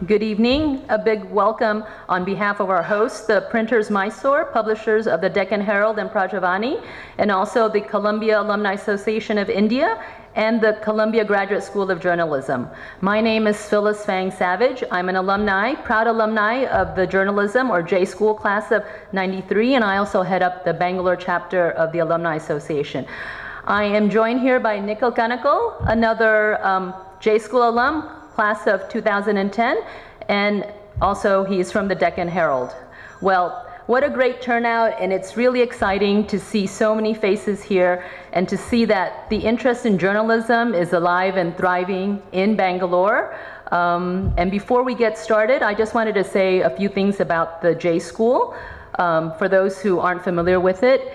Good evening. A big welcome on behalf of our hosts, the printers Mysore, publishers of the Deccan Herald and Prajavani, and also the Columbia Alumni Association of India and the Columbia Graduate School of Journalism. My name is Phyllis Fang Savage. I'm an alumni, proud alumni of the journalism or J School class of '93, and I also head up the Bangalore chapter of the Alumni Association. I am joined here by Nikhil Kanakal, another J School alum, class of 2010, and also he's from the Deccan Herald. Well, what a great turnout, and it's really exciting to see so many faces here and to see that the interest in journalism is alive and thriving in Bangalore. And before we get started, I just wanted to say a few things about the J School. For those who aren't familiar with it,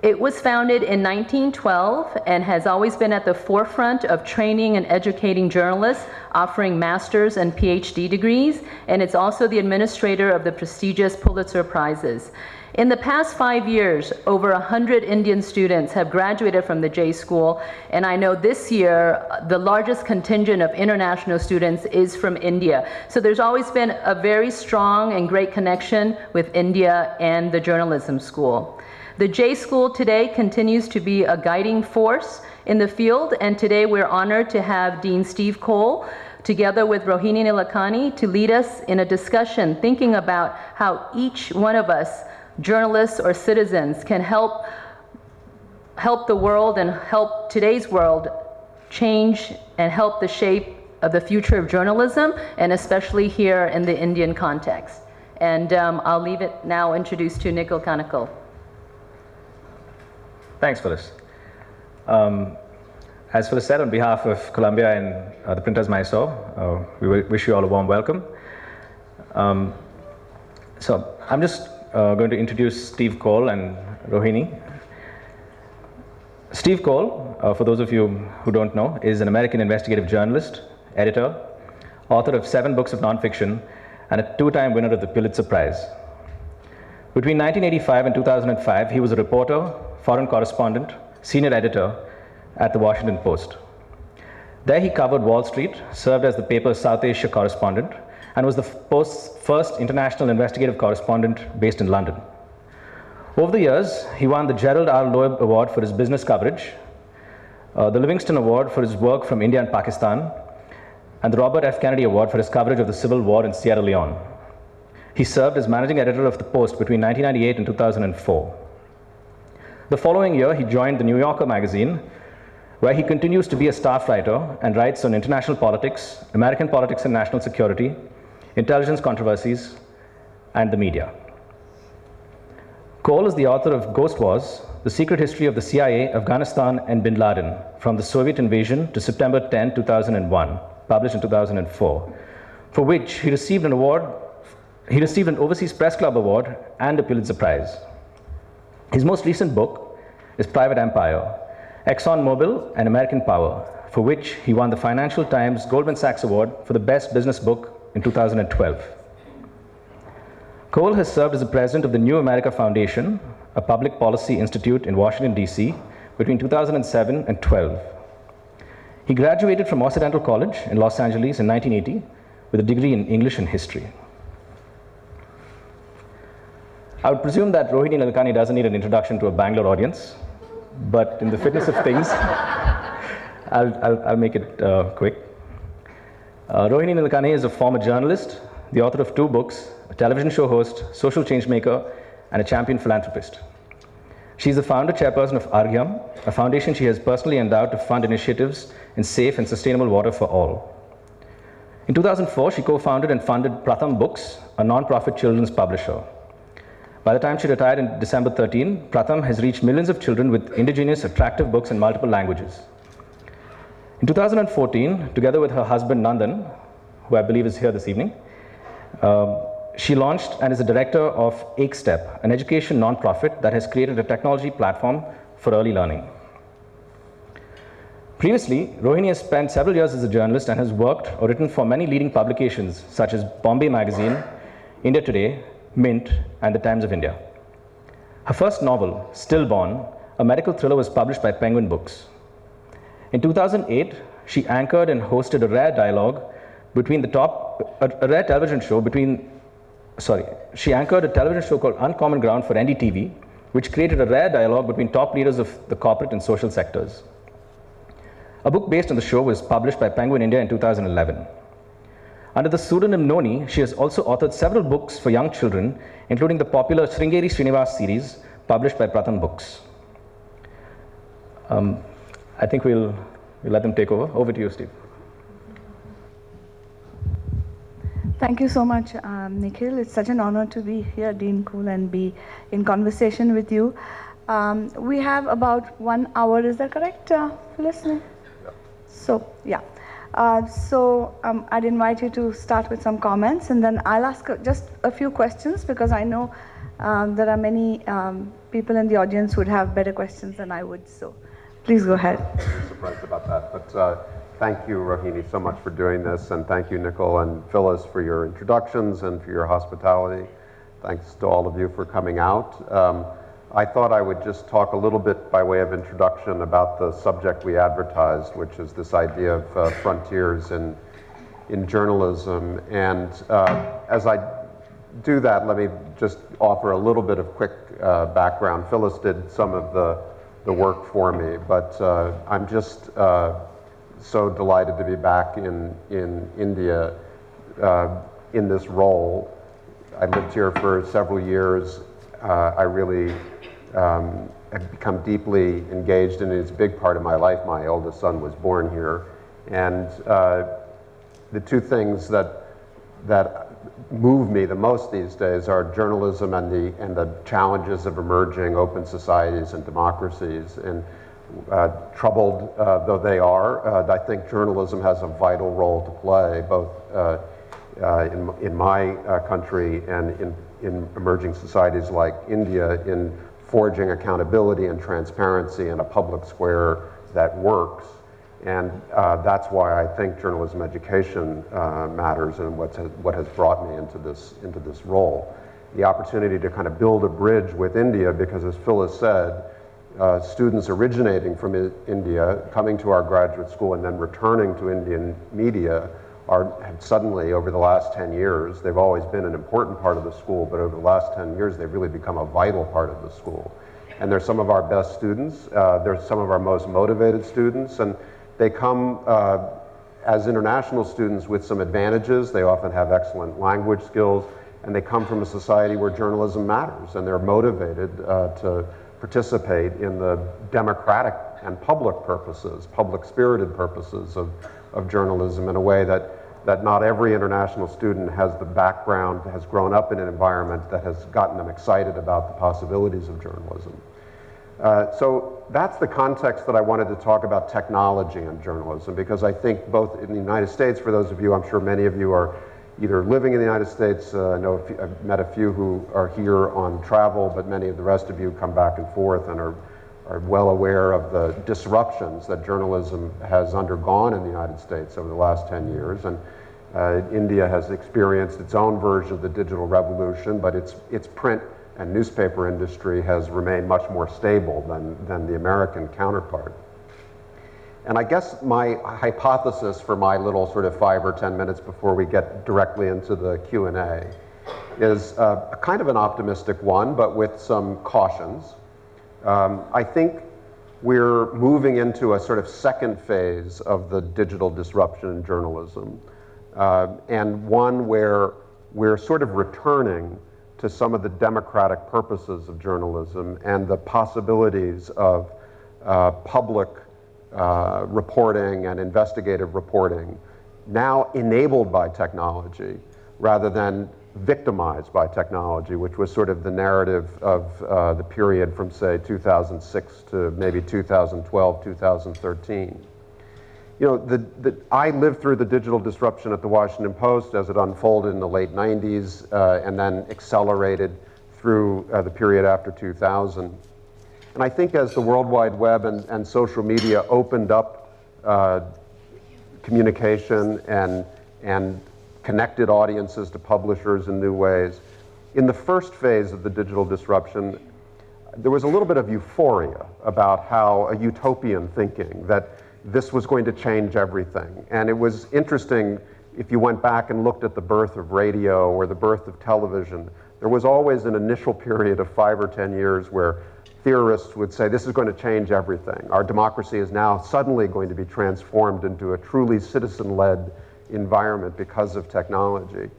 it was founded in 1912 and has always been at the forefront of training and educating journalists, offering master's and PhD degrees, and it's also the administrator of the prestigious Pulitzer Prizes. In the past 5 years, over 100 Indian students have graduated from the J School, and I know this year the largest contingent of international students is from India. So there's always been a very strong and great connection with India and the journalism school. The J School today continues to be a guiding force in the field, and today we're honored to have Dean Steve Coll together with Rohini Nilekani to lead us in a discussion thinking about how each one of us, journalists or citizens, can help the world and help today's world change and help the shape of the future of journalism, and especially here in the Indian context. And I'll leave it now introduced to Nikhil Kanakal. Thanks, Phyllis. As Phyllis said, on behalf of Columbia and the printers Mysore, we wish you all a warm welcome. So I'm just going to introduce Steve Coll and Rohini. Steve Coll, for those of you who don't know, is an American investigative journalist, editor, author of 7 books of nonfiction, and a 2-time winner of the Pulitzer Prize. Between 1985 and 2005, he was a reporter, foreign correspondent, senior editor at the Washington Post. There he covered Wall Street, served as the paper's South Asia correspondent, and was the Post's first international investigative correspondent based in London. Over the years, he won the Gerald R. Loeb Award for his business coverage, the Livingston Award for his work from India and Pakistan, and the Robert F. Kennedy Award for his coverage of the Civil War in Sierra Leone. He served as managing editor of the Post between 1998 and 2004. The following year, he joined the New Yorker magazine, where he continues to be a staff writer and writes on international politics, American politics and national security, intelligence controversies, and the media. Coll is the author of Ghost Wars, The Secret History of the CIA, Afghanistan, and Bin Laden, from the Soviet invasion to September 10, 2001, published in 2004, for which he received an award. He received an Overseas Press Club Award and a Pulitzer Prize. His most recent book is Private Empire, ExxonMobil and American Power, for which he won the Financial Times Goldman Sachs Award for the Best Business Book in 2012. Coll has served as the president of the New America Foundation, a public policy institute in Washington, D.C., between 2007 and 12. He graduated from Occidental College in Los Angeles in 1980 with a degree in English and history. I would presume that Rohini Nilekani doesn't need an introduction to a Bangalore audience, but in the fitness of things, I'll make it quick. Rohini Nilekani is a former journalist, the author of 2 books, a television show host, social change maker, and a champion philanthropist. She's the founder chairperson of Argyam, a foundation she has personally endowed to fund initiatives in safe and sustainable water for all. In 2004, she co-founded and funded Pratham Books, a non-profit children's publisher. By the time she retired in December 13, Pratham has reached millions of children with indigenous, attractive books in multiple languages. In 2014, together with her husband Nandan, who I believe is here this evening, she launched and is the director of EkStep, an education nonprofit that has created a technology platform for early learning. Previously, Rohini has spent several years as a journalist and has worked or written for many leading publications such as Bombay Magazine, India Today, Mint, and the Times of India. Her first novel, Stillborn, a medical thriller, was published by Penguin Books. In 2008, she anchored and hosted a rare dialogue between the top, a rare television show she anchored a television show called Uncommon Ground for NDTV, which created a rare dialogue between top leaders of the corporate and social sectors. A book based on the show was published by Penguin India in 2011. Under the pseudonym Noni, she has also authored several books for young children, including the popular Sringeri Srinivas series, published by Pratham Books. I think we'll let them take over. Over to you, Steve. Thank you so much, Nikhil. It's such an honor to be here, Dean Coll, and be in conversation with you. We have about 1 hour, is that correct, Phyllis? Yeah. So, yeah. I'd invite you to start with some comments, and then I'll ask just a few questions, because I know there are many people in the audience who would have better questions than I would, so please go ahead. I'm surprised about that, but thank you, Rohini, so much for doing this, and thank you, Nicole and Phyllis, for your introductions and for your hospitality. Thanks to all of you for coming out. I thought I would just talk a little bit by way of introduction about the subject we advertised, which is this idea of frontiers in journalism. And as I do that, let me just offer a little bit of quick background. Phyllis did some of the work for me, but I'm just so delighted to be back in India in this role. I lived here for several years. I really have become deeply engaged, and it's a big part of my life. My oldest son was born here, and the two things that move me the most these days are journalism and the challenges of emerging open societies and democracies. And troubled though they are, I think journalism has a vital role to play, both in my country and in emerging societies like India, in forging accountability and transparency in a public square that works. And that's why I think journalism education matters, and what has brought me into this role. The opportunity to kind of build a bridge with India, because as Phyllis said, students originating from India, coming to our graduate school and then returning to Indian media have suddenly, over the last 10 years, they've always been an important part of the school, but over the last 10 years, they've really become a vital part of the school. And they're some of our best students, they're some of our most motivated students, and they come as international students with some advantages. They often have excellent language skills, and they come from a society where journalism matters, and they're motivated to participate in the democratic and public purposes, public-spirited purposes of journalism in a way that not every international student has the background, has grown up in an environment that has gotten them excited about the possibilities of journalism. So that's the context that I wanted to talk about technology and journalism, because I think both in the United States, for those of you, I'm sure many of you are either living in the United States, I know I've met a few who are here on travel, but many of the rest of you come back and forth and are well aware of the disruptions that journalism has undergone in the United States over the last 10 years. And India has experienced its own version of the digital revolution, but its print and newspaper industry has remained much more stable than the American counterpart. And I guess my hypothesis for my little sort of 5 or 10 minutes before we get directly into the Q&A is a kind of an optimistic one, but with some cautions. I think we're moving into a sort of second phase of the digital disruption in journalism, and one where we're sort of returning to some of the democratic purposes of journalism and the possibilities of public reporting and investigative reporting, now enabled by technology rather than victimized by technology, which was sort of the narrative of the period from, say, 2006 to maybe 2012, 2013. You know, I lived through the digital disruption at the Washington Post as it unfolded in the late 90s and then accelerated through the period after 2000. And I think as the World Wide Web and social media opened up communication and connected audiences to publishers in new ways, in the first phase of the digital disruption, there was a little bit of euphoria about how a utopian thinking that this was going to change everything. And it was interesting if you went back and looked at the birth of radio or the birth of television, there was always an initial period of 5 or 10 years where theorists would say, this is going to change everything. Our democracy is now suddenly going to be transformed into a truly citizen-led environment because of technology.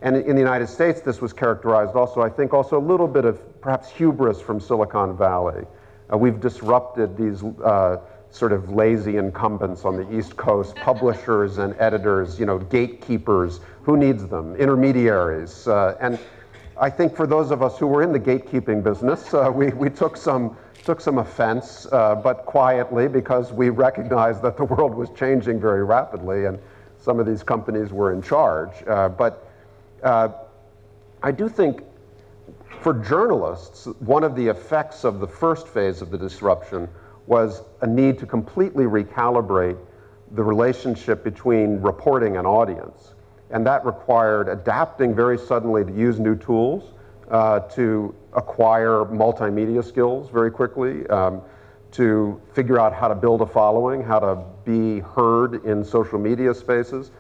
And in the United States, this was characterized also, I think, also a little bit of perhaps hubris from Silicon Valley. We've disrupted these sort of lazy incumbents on the East Coast, publishers and editors, you know, gatekeepers. Who needs them? Intermediaries. And I think for those of us who were in the gatekeeping business, we took some offense, but quietly, because we recognized that the world was changing very rapidly and some of these companies were in charge. But I do think for journalists, one of the effects of the first phase of the disruption was a need to completely recalibrate the relationship between reporting and audience. And that required adapting very suddenly to use new tools, to acquire multimedia skills very quickly, to figure out how to build a following, how to be heard in social media spaces.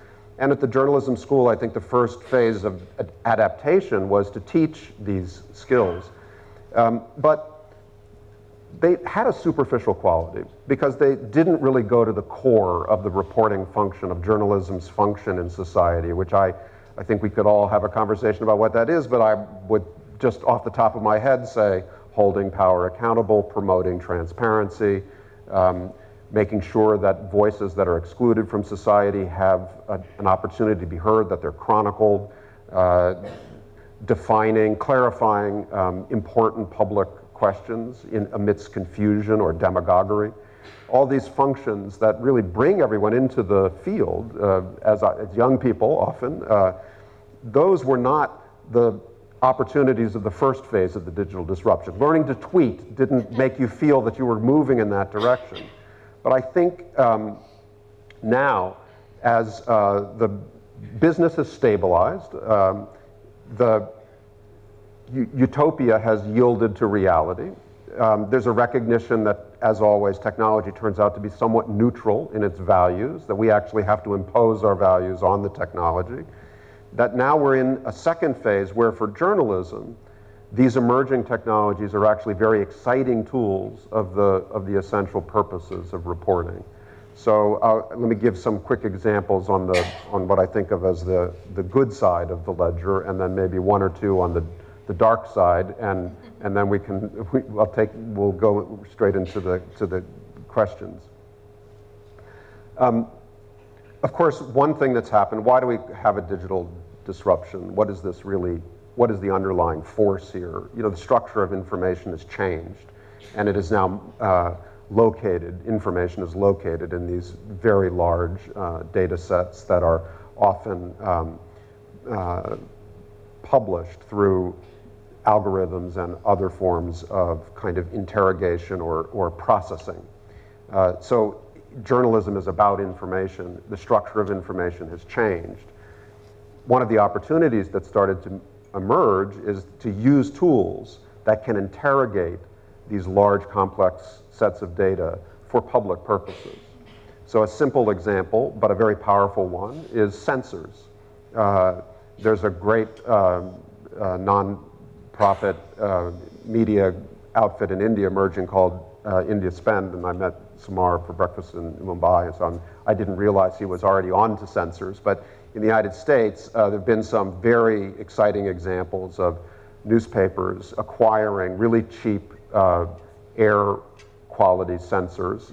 And at the journalism school, I think the first phase of adaptation was to teach these skills. But they had a superficial quality because they didn't really go to the core of the reporting function, of journalism's function in society, which I think we could all have a conversation about what that is, but I would just off the top of my head say holding power accountable, promoting transparency, making sure that voices that are excluded from society have an opportunity to be heard, that they're chronicled, defining, clarifying important public questions amidst confusion or demagoguery. All these functions that really bring everyone into the field, as young people often, those were not the opportunities of the first phase of the digital disruption. Learning to tweet didn't make you feel that you were moving in that direction. But I think now, as the business has stabilized, the utopia has yielded to reality. There's a recognition that, as always, technology turns out to be somewhat neutral in its values, that we actually have to impose our values on the technology. That now we're in a second phase where, for journalism, these emerging technologies are actually very exciting tools of the essential purposes of reporting. So let me give some quick examples on what I think of as the good side of the ledger, and then maybe one or two on the dark side, and then we'll go straight into the questions. Of course, one thing that's happened, why do we have a digital disruption? What is this really? What is the underlying force here? You know, the structure of information has changed, and it is now located. Information is located in these very large data sets that are often published through algorithms and other forms of kind of interrogation or processing. So journalism is about information. The structure of information has changed. One of the opportunities that started to emerge is to use tools that can interrogate these large, complex sets of data for public purposes. So a simple example, but a very powerful one, is sensors. There's a great non-profit media outfit in India emerging called India Spend, and I met Samar for breakfast in Mumbai, and so I didn't realize he was already on to sensors. But in the United States, there have been some very exciting examples of newspapers acquiring really cheap air quality sensors.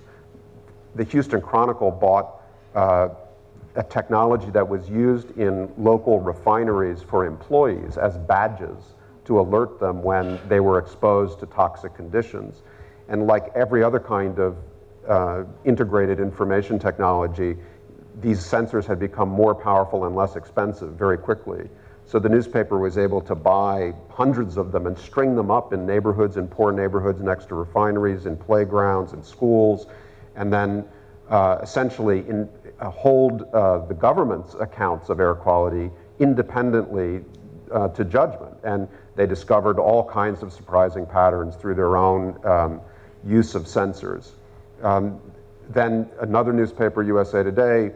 The Houston Chronicle bought a technology that was used in local refineries for employees as badges to alert them when they were exposed to toxic conditions. And like every other kind of integrated information technology, these sensors had become more powerful and less expensive very quickly. So the newspaper was able to buy hundreds of them and string them up in neighborhoods, in poor neighborhoods next to refineries, in playgrounds, in schools, and then essentially hold the government's accounts of air quality independently to judgment. And they discovered all kinds of surprising patterns through their own use of sensors. Then another newspaper, USA Today,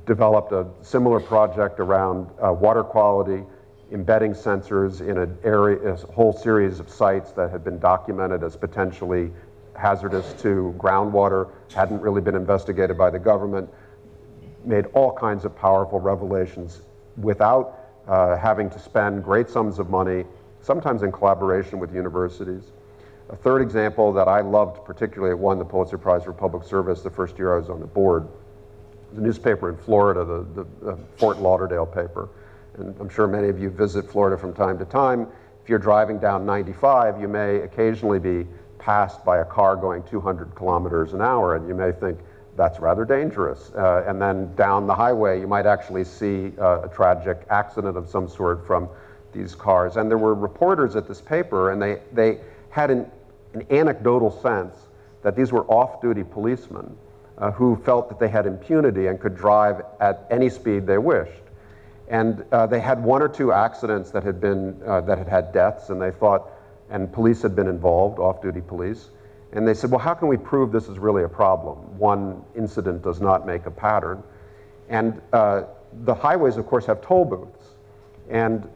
developed a similar project around water quality, embedding sensors in a whole series of sites that had been documented as potentially hazardous to groundwater, hadn't really been investigated by the government, made all kinds of powerful revelations without having to spend great sums of money, sometimes in collaboration with universities. A third example that I loved particularly, it won the Pulitzer Prize for Public Service the first year I was on the board. The newspaper in Florida, the Fort Lauderdale paper. And I'm sure many of you visit Florida from time to time. If you're driving down 95, you may occasionally be passed by a car going 200 kilometers an hour, and you may think, that's rather dangerous. And then down the highway, you might actually see a tragic accident of some sort from these cars. And there were reporters at this paper, and they had an anecdotal sense that these were off-duty policemen who felt that they had impunity and could drive at any speed they wished. And they had one or two accidents that had been that had deaths, and they thought, and police had been involved, off-duty police. And they said, well, how can we prove this is really a problem? One incident does not make a pattern. And the highways, of course, have toll booths. And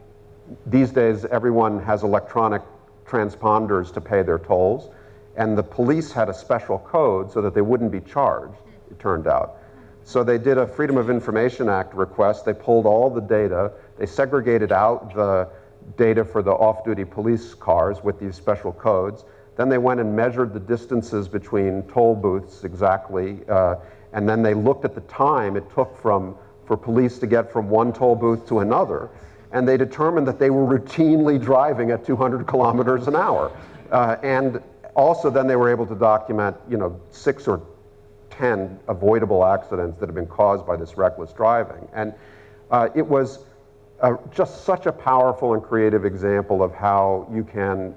these days, everyone has electronic transponders to pay their tolls. And the police had a special code so that they wouldn't be charged, it turned out. So they did a Freedom of Information Act request. They pulled all the data. They segregated out the data for the off-duty police cars with these special codes. Then they went and measured the distances between toll booths exactly, and then they looked at the time it took for police to get from one toll booth to another, and they determined that they were routinely driving at 200 kilometers an hour. And also then they were able to document, 6 or 10 avoidable accidents that have been caused by this reckless driving. And it was just such a powerful and creative example of how you can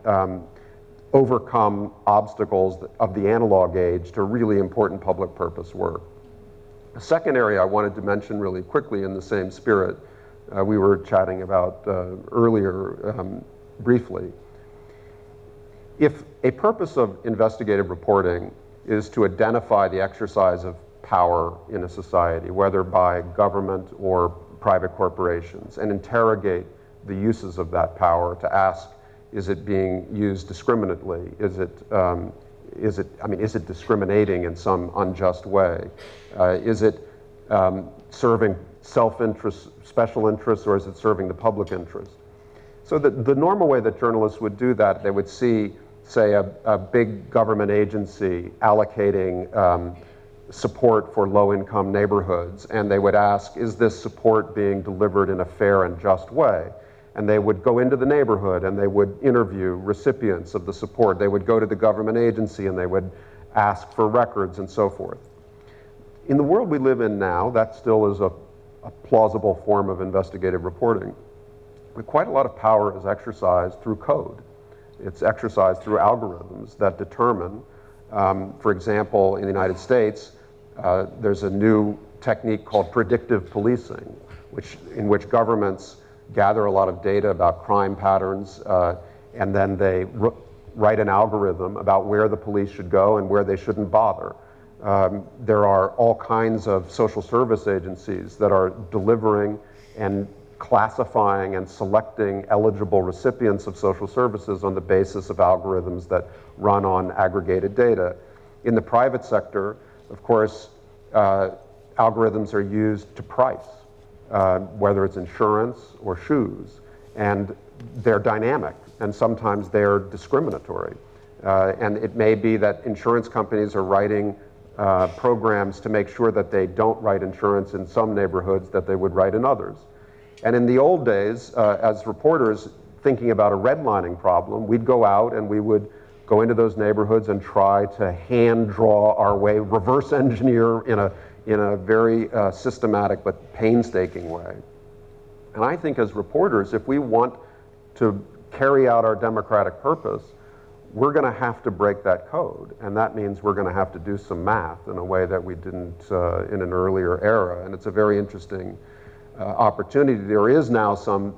overcome obstacles of the analog age to really important public purpose work. A second area I wanted to mention really quickly in the same spirit we were chatting about earlier briefly. If a purpose of investigative reporting is to identify the exercise of power in a society, whether by government or private corporations, and interrogate the uses of that power to ask, is it being used discriminately? Is it discriminating in some unjust way? Is it serving self-interest, special interests, or is it serving the public interest? So the normal way that journalists would do that, they would see, say, a big government agency allocating support for low-income neighborhoods, and they would ask, is this support being delivered in a fair and just way? And they would go into the neighborhood and they would interview recipients of the support. They would go to the government agency and they would ask for records and so forth. In the world we live in now, that still is a plausible form of investigative reporting. But quite a lot of power is exercised through code. It's exercised through algorithms that determine, for example, in the United States, there's a new technique called predictive policing, in which governments gather a lot of data about crime patterns, and then they write an algorithm about where the police should go and where they shouldn't bother. There are all kinds of social service agencies that are delivering and classifying and selecting eligible recipients of social services on the basis of algorithms that run on aggregated data. In the private sector, of course, algorithms are used to price, whether it's insurance or shoes, and they're dynamic, and sometimes they're discriminatory. And it may be that insurance companies are writing programs to make sure that they don't write insurance in some neighborhoods that they would write in others. And in the old days, as reporters thinking about a redlining problem, we'd go out and we would go into those neighborhoods and try to hand draw our way, reverse engineer in a very systematic but painstaking way. And I think as reporters, if we want to carry out our democratic purpose, we're going to have to break that code. And that means we're going to have to do some math in a way that we didn't in an earlier era. And it's a very interesting opportunity. There is now some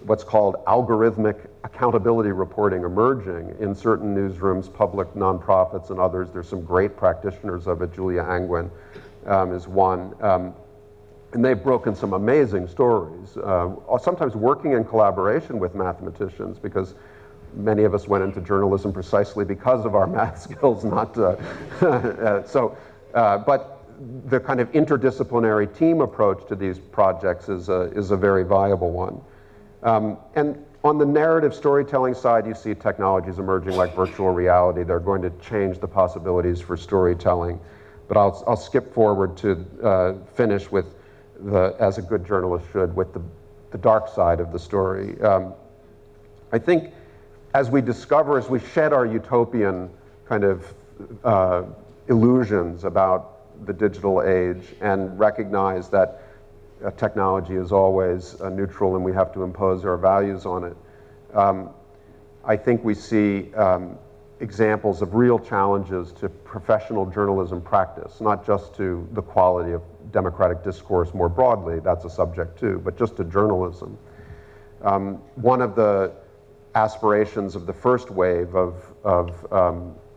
what's called algorithmic accountability reporting emerging in certain newsrooms, public nonprofits and others. There's some great practitioners of it. Julia Angwin is one. And they've broken some amazing stories, sometimes working in collaboration with mathematicians, because many of us went into journalism precisely because of our math skills, not but the kind of interdisciplinary team approach to these projects is a very viable one. And on the narrative storytelling side, you see technologies emerging like virtual reality. They're going to change the possibilities for storytelling. But I'll skip forward to finish with as a good journalist should, with the dark side of the story. I think as we shed our utopian kind of illusions about the digital age and recognize that technology is always neutral and we have to impose our values on it, I think we see examples of real challenges to professional journalism practice, not just to the quality of democratic discourse more broadly, that's a subject too, but just to journalism. One of the aspirations of the first wave of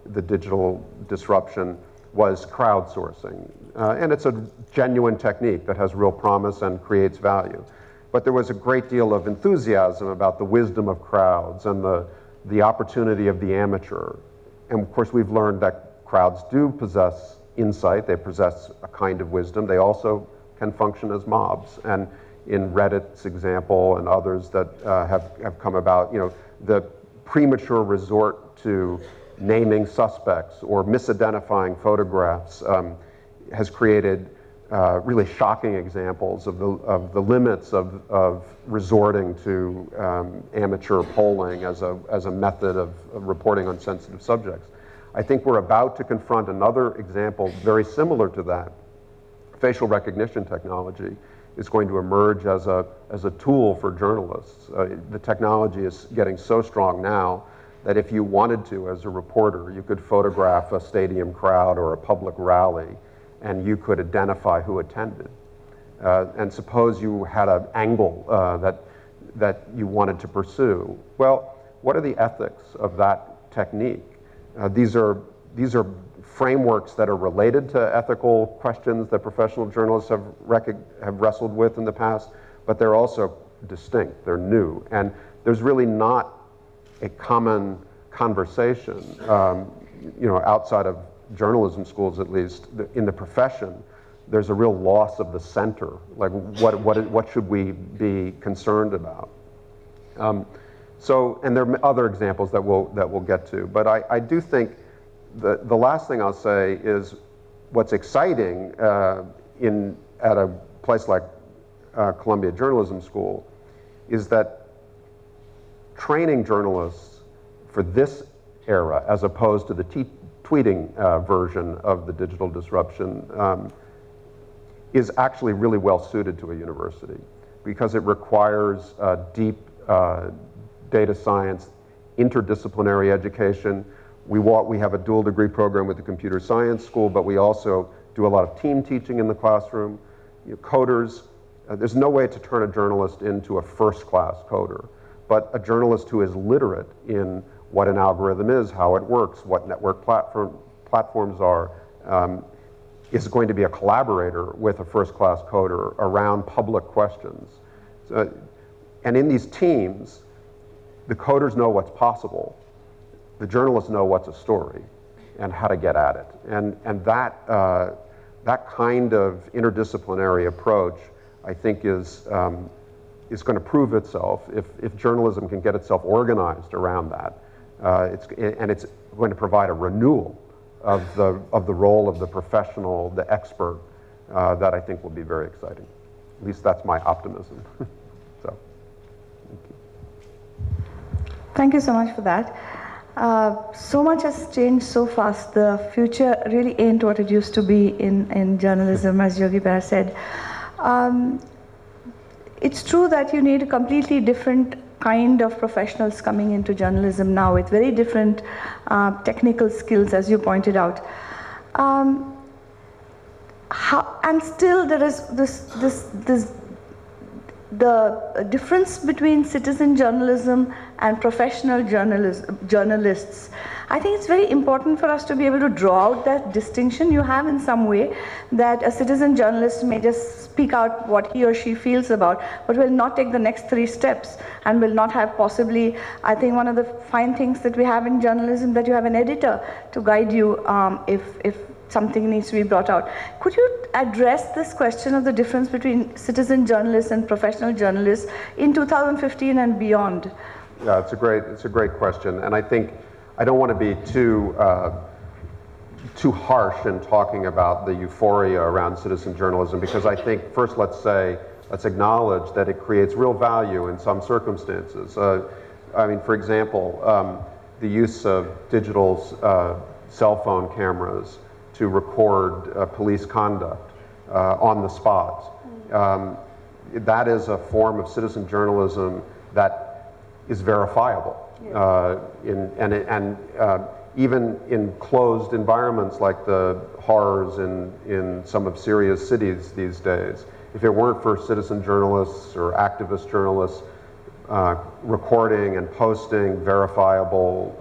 the digital disruption was crowdsourcing. And it's a genuine technique that has real promise and creates value. But there was a great deal of enthusiasm about the wisdom of crowds and the opportunity of the amateur. And of course, we've learned that crowds do possess insight, they possess a kind of wisdom, they also can function as mobs. And in Reddit's example and others that have come about, the premature resort to naming suspects or misidentifying photographs has created really shocking examples of the limits of resorting to amateur polling as a method of reporting on sensitive subjects. I think we're about to confront another example very similar to that. Facial recognition technology is going to emerge as a tool for journalists. The technology is getting so strong now that if you wanted to, as a reporter, you could photograph a stadium crowd or a public rally and you could identify who attended. And suppose you had an angle that you wanted to pursue. Well, what are the ethics of that technique? These are frameworks that are related to ethical questions that professional journalists have wrestled with in the past, but they're also distinct, they're new. And there's really not a common conversation, outside of journalism schools at least, in the profession. There's a real loss of the center. Like, what should we be concerned about? And there are other examples that we'll get to. But I do think the last thing I'll say is what's exciting at a place like Columbia Journalism School is that training journalists for this era, as opposed to the tweeting version of the digital disruption, is actually really well suited to a university because it requires deep data science, interdisciplinary education. We have a dual degree program with the computer science school, but we also do a lot of team teaching in the classroom. Coders, there's no way to turn a journalist into a first-class coder, but a journalist who is literate in what an algorithm is, how it works, what network platforms are, is going to be a collaborator with a first-class coder around public questions. And in these teams, the coders know what's possible. The journalists know what's a story and how to get at it. And that kind of interdisciplinary approach, I think, is going to prove itself if journalism can get itself organized around that. It's going to provide a renewal of the role of the professional, the expert, that I think will be very exciting. At least that's my optimism. So, thank you. Thank you so much for that. So much has changed so fast. The future really ain't what it used to be in journalism, as Yogi Berra said. It's true that you need a completely different kind of professionals coming into journalism now with very different technical skills, as you pointed out. And still there is this the difference between citizen journalism and professional journalists. I think it's very important for us to be able to draw out that distinction. You have in some way that a citizen journalist may just speak out what he or she feels about, but will not take the next 3 steps and will not have possibly, I think one of the fine things that we have in journalism, that you have an editor to guide you if something needs to be brought out. Could you address this question of the difference between citizen journalists and professional journalists in 2015 and beyond? Yeah, it's a great question, and I think I don't want to be too harsh in talking about the euphoria around citizen journalism, because I think first let's acknowledge that it creates real value in some circumstances. I mean, for example, the use of digital cell phone cameras to record police conduct on the spot. That is a form of citizen journalism that is verifiable. Even in closed environments like the horrors in some of Syria's cities these days, if it weren't for citizen journalists or activist journalists recording and posting verifiable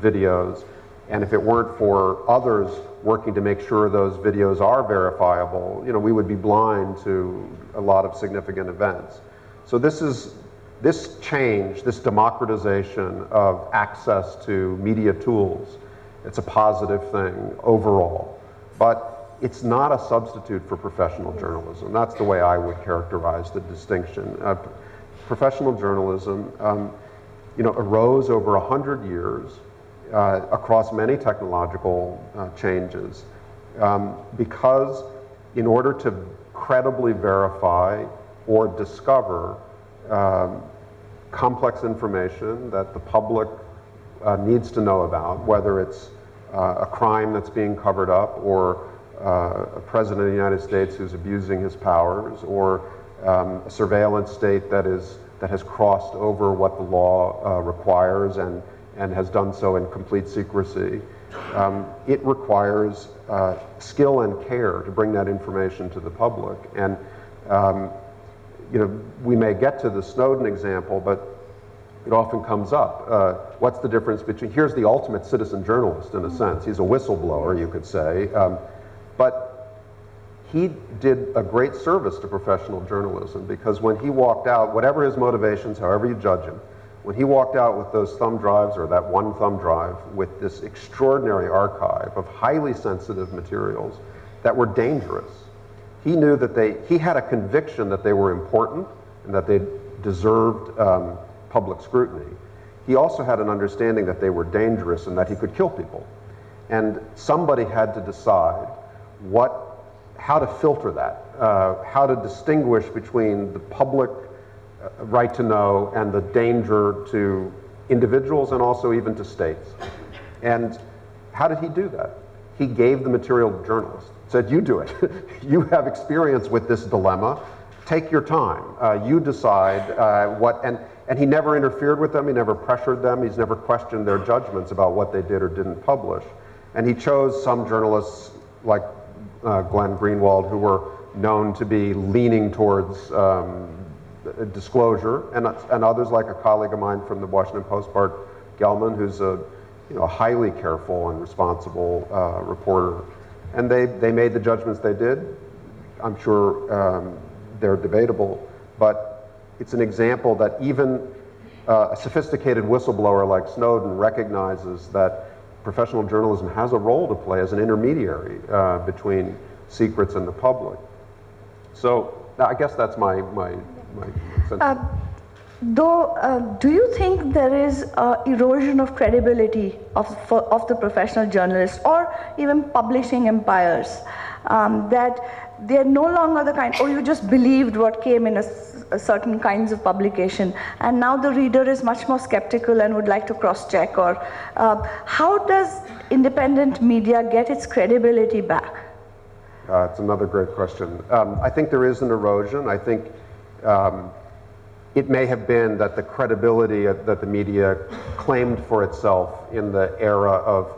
videos, and if it weren't for others working to make sure those videos are verifiable, we would be blind to a lot of significant events. So this change, this democratization of access to media tools, it's a positive thing overall. But it's not a substitute for professional journalism. That's the way I would characterize the distinction. Professional journalism, arose over 100 years across many technological changes, because in order to credibly verify or discover complex information that the public needs to know about, whether it's a crime that's being covered up, or a president of the United States who's abusing his powers, or a surveillance state that has crossed over what the law requires and has done so in complete secrecy. It requires skill and care to bring that information to the public. And we may get to the Snowden example, but it often comes up. What's the difference between, here's the ultimate citizen journalist in a sense. He's a whistleblower, you could say. But he did a great service to professional journalism, because when he walked out, whatever his motivations, however you judge him, when he walked out with those thumb drives, or that one thumb drive, with this extraordinary archive of highly sensitive materials that were dangerous, he knew that he had a conviction that they were important and that they deserved public scrutiny. He also had an understanding that they were dangerous and that he could kill people. And somebody had to decide how to filter that, how to distinguish between the public right to know and the danger to individuals and also even to states. And how did he do that? He gave the material to journalists, said, you do it. You have experience with this dilemma. Take your time. You decide and he never interfered with them. He never pressured them. He's never questioned their judgments about what they did or didn't publish. And he chose some journalists like Glenn Greenwald, who were known to be leaning towards disclosure, and others like a colleague of mine from the Washington Post, Bart Gellman, who's a highly careful and responsible reporter. And they made the judgments they did. I'm sure they're debatable, but it's an example that even a sophisticated whistleblower like Snowden recognizes that professional journalism has a role to play as an intermediary between secrets and the public. So I guess that's my sense. Do you think there is erosion of credibility of the professional journalists or even publishing empires, that they're no longer the kind, you just believed what came in a certain kinds of publication, and now the reader is much more skeptical and would like to cross-check? Or how does independent media get its credibility back? It's another great question. I think there is an erosion. I think it may have been that the credibility that the media claimed for itself in the era of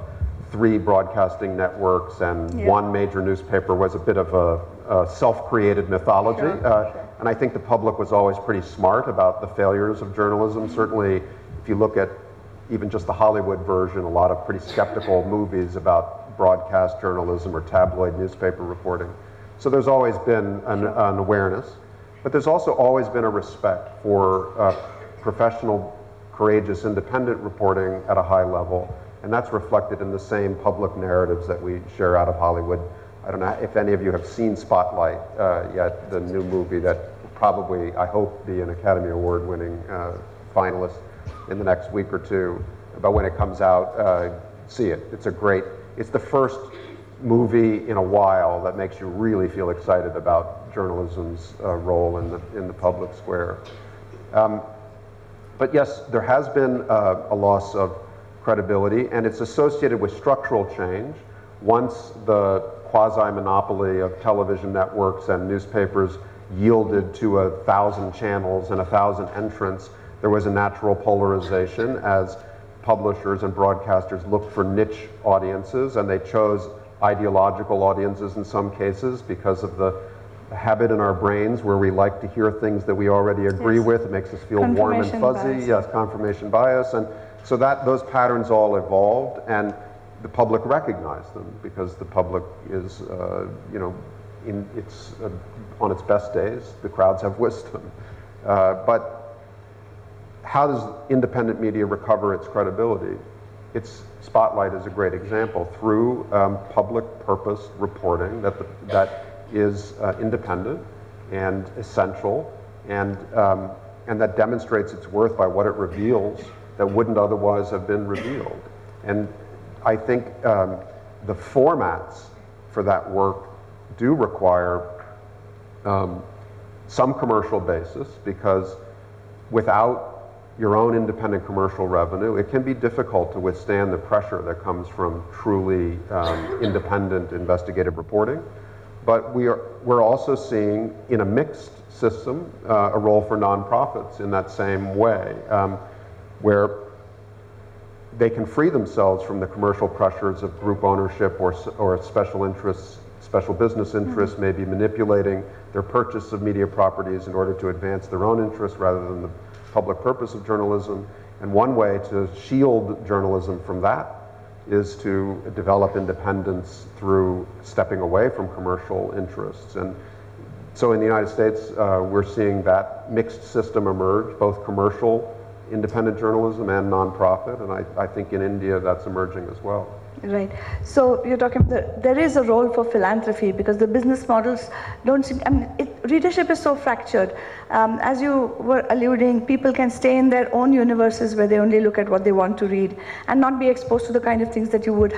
3 broadcasting networks and one major newspaper was a bit of a self-created mythology. Sure. And I think the public was always pretty smart about the failures of journalism. Certainly, if you look at even just the Hollywood version, a lot of pretty skeptical movies about broadcast journalism or tabloid newspaper reporting. So there's always been an awareness, but there's also always been a respect for professional, courageous, independent reporting at a high level, and that's reflected in the same public narratives that we share out of Hollywood. I don't know if any of you have seen Spotlight yet, the new movie that will probably, I hope, be an Academy Award-winning finalist in the next week or two. But when it comes out, see it. It's the first movie in a while that makes you really feel excited about journalism's role in the public square. But yes, there has been a loss of credibility, and it's associated with structural change. Once the quasi-monopoly of television networks and newspapers yielded to 1,000 channels and 1,000 entrants, there was a natural polarization as publishers and broadcasters looked for niche audiences, and they chose ideological audiences in some cases because of the habit in our brains where we like to hear things that we already agree with. It makes us feel warm and fuzzy. Bias. Yes, confirmation bias. And so those patterns all evolved, and the public recognized them because the public is, on its best days, the crowds have wisdom. But how does independent media recover its credibility? Spotlight is a great example through public purpose reporting that is independent and essential, and that demonstrates its worth by what it reveals that wouldn't otherwise have been revealed. And I think the formats for that work do require some commercial basis, because without your own independent commercial revenue, it can be difficult to withstand the pressure that comes from truly independent investigative reporting. But we're also seeing, in a mixed system, a role for nonprofits in that same way, where they can free themselves from the commercial pressures of group ownership or special interests, special business interests, maybe manipulating their purchase of media properties in order to advance their own interests rather than the public purpose of journalism. And one way to shield journalism from that is to develop independence through stepping away from commercial interests. And so in the United States, we're seeing that mixed system emerge, both commercial independent journalism and nonprofit, and I think in India that's emerging as well. Right. So you're talking, there is a role for philanthropy because the business models don't seem, readership is so fractured. As you were alluding, people can stay in their own universes where they only look at what they want to read and not be exposed to the kind of things that you would,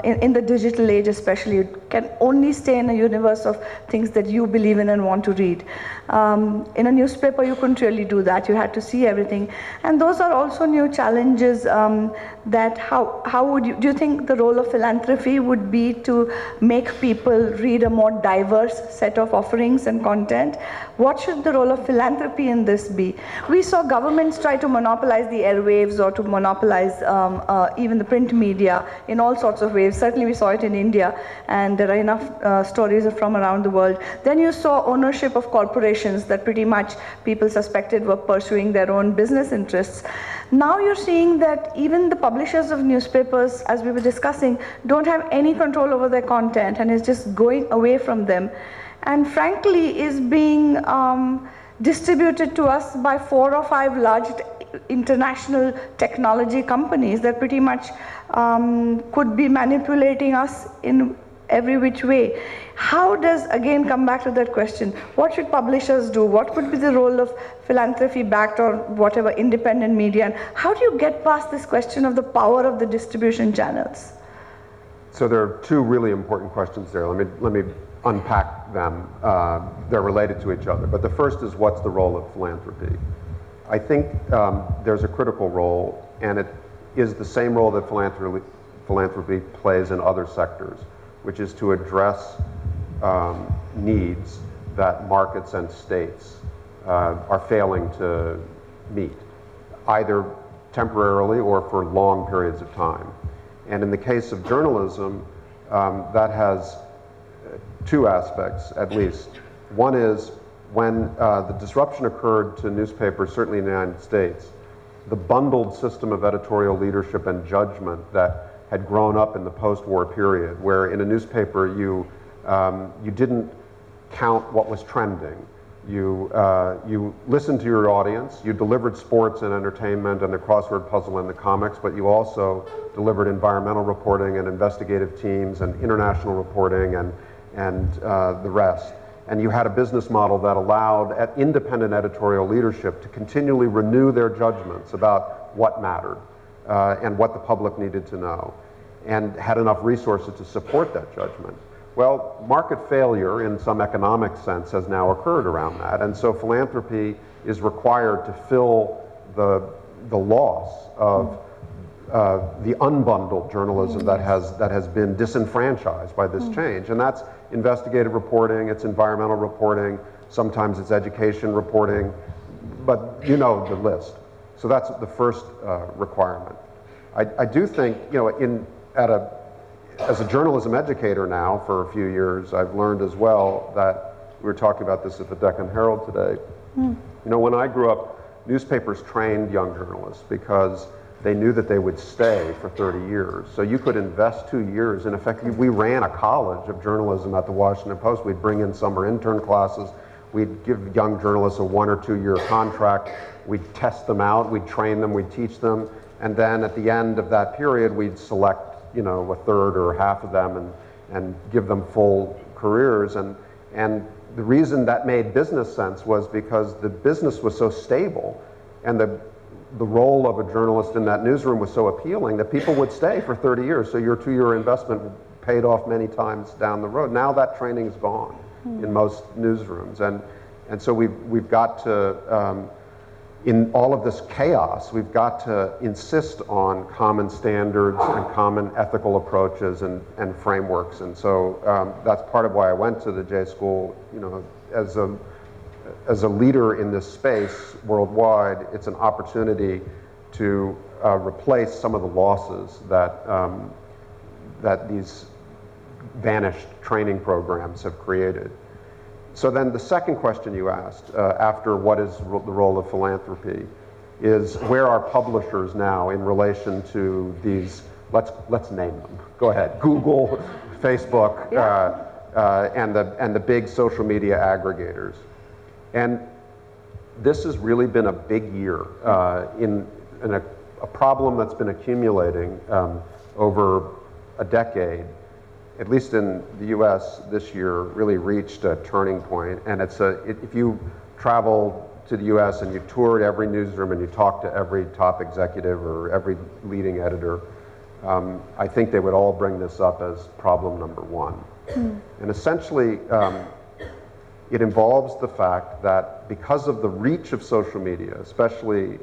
in the digital age especially, you can only stay in a universe of things that you believe in and want to read. In a newspaper, you couldn't really do that. You had to see everything. And those are also new challenges that how would you, do you think the role of philanthropy would be to make people read a more diverse set of offerings and content? What should the role of philanthropy in this be? We saw governments try to monopolize the airwaves or to monopolize even the print media in all sorts of ways. Certainly we saw it in India, and there are enough stories from around the world. Then you saw ownership of corporations that pretty much people suspected were pursuing their own business interests. Now you're seeing that even the publishers of newspapers, as we were discussing, don't have any control over their content and is just going away from them. And frankly, is being distributed to us by 4 or 5 large international technology companies that pretty much could be manipulating us in every which way. How does, again, come back to that question, what should publishers do? What would be the role of philanthropy-backed or whatever independent media? And how do you get past this question of the power of the distribution channels? So there are 2 really important questions there. Let me unpack them. They're related to each other. But the first is, what's the role of philanthropy? I think there's a critical role, and it is the same role that philanthropy plays in other sectors, which is to address needs that markets and states are failing to meet, either temporarily or for long periods of time. And in the case of journalism, that has 2 aspects, at least. One is when the disruption occurred to newspapers, certainly in the United States, the bundled system of editorial leadership and judgment that had grown up in the post-war period, where in a newspaper you didn't count what was trending. You listened to your audience, you delivered sports and entertainment and the crossword puzzle and the comics, but you also delivered environmental reporting and investigative teams and international reporting and the rest. And you had a business model that allowed independent editorial leadership to continually renew their judgments about what mattered and what the public needed to know, and had enough resources to support that judgment. Well, market failure in some economic sense has now occurred around that, and so philanthropy is required to fill the loss of the unbundled journalism that has been disenfranchised by this change. And that's investigative reporting, it's environmental reporting, sometimes it's education reporting, but you know the list. So that's the first requirement. I do think, you know, as a journalism educator now for a few years, I've learned as well that, we were talking about this at the Deccan Herald today, you know, when I grew up, newspapers trained young journalists because they knew that they would stay for 30 years. So you could invest 2 years. In effect, we ran a college of journalism at the Washington Post. We'd bring in summer intern classes. We'd give young journalists a 1 or 2 year contract. We'd test them out. We'd train them. We'd teach them. And then at the end of that period, we'd select, you know, a third or half of them and give them full careers. And the reason that made business sense was because the business was so stable, and the role of a journalist in that newsroom was so appealing that people would stay for 30 years. So your 2 year investment paid off many times down the road. Now that training's gone in most newsrooms. And so we've got to, in all of this chaos, we've got to insist on common standards and common ethical approaches and frameworks. And so that's part of why I went to the J School, you know, as a leader in this space worldwide. It's an opportunity to replace some of the losses that these vanished training programs have created. So then the second question you asked, after what is the role of philanthropy, is where are publishers now in relation to these, let's name them. Go ahead, Google, Facebook, and the big social media aggregators. And this has really been a big year in a problem that's been accumulating over a decade. At least in the US this year, really reached a turning point. And if you travel to the US and you toured every newsroom and you talk to every top executive or every leading editor, I think they would all bring this up as problem number one. And essentially, it involves the fact that because of the reach of social media, especially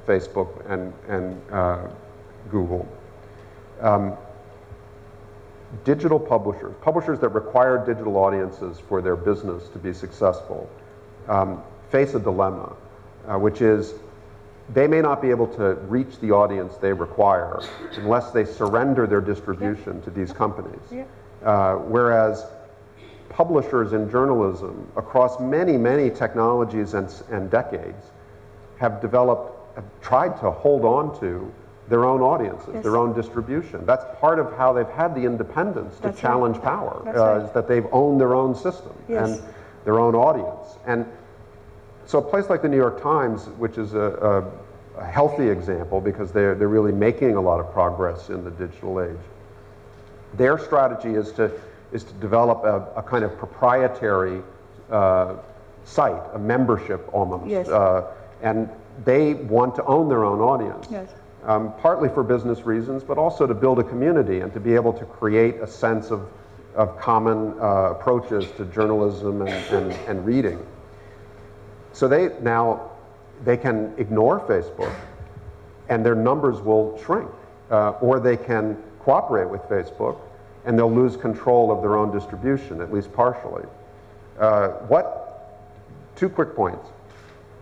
Facebook and Google, digital publishers that require digital audiences for their business to be successful, face a dilemma, which is they may not be able to reach the audience they require unless they surrender their distribution to these companies. Whereas publishers in journalism across many, many technologies and decades have tried to hold on to their own audiences, their own distribution. That's part of how they've had the independence to challenge power, is that they've owned their own system and their own audience. And so a place like the New York Times, which is a healthy example because they're really making a lot of progress in the digital age, their strategy is to develop a kind of proprietary site, a membership almost. And they want to own their own audience. Partly for business reasons, but also to build a community and to be able to create a sense of common approaches to journalism and reading. So they can ignore Facebook and their numbers will shrink, or they can cooperate with Facebook and they'll lose control of their own distribution, at least partially. Two quick points.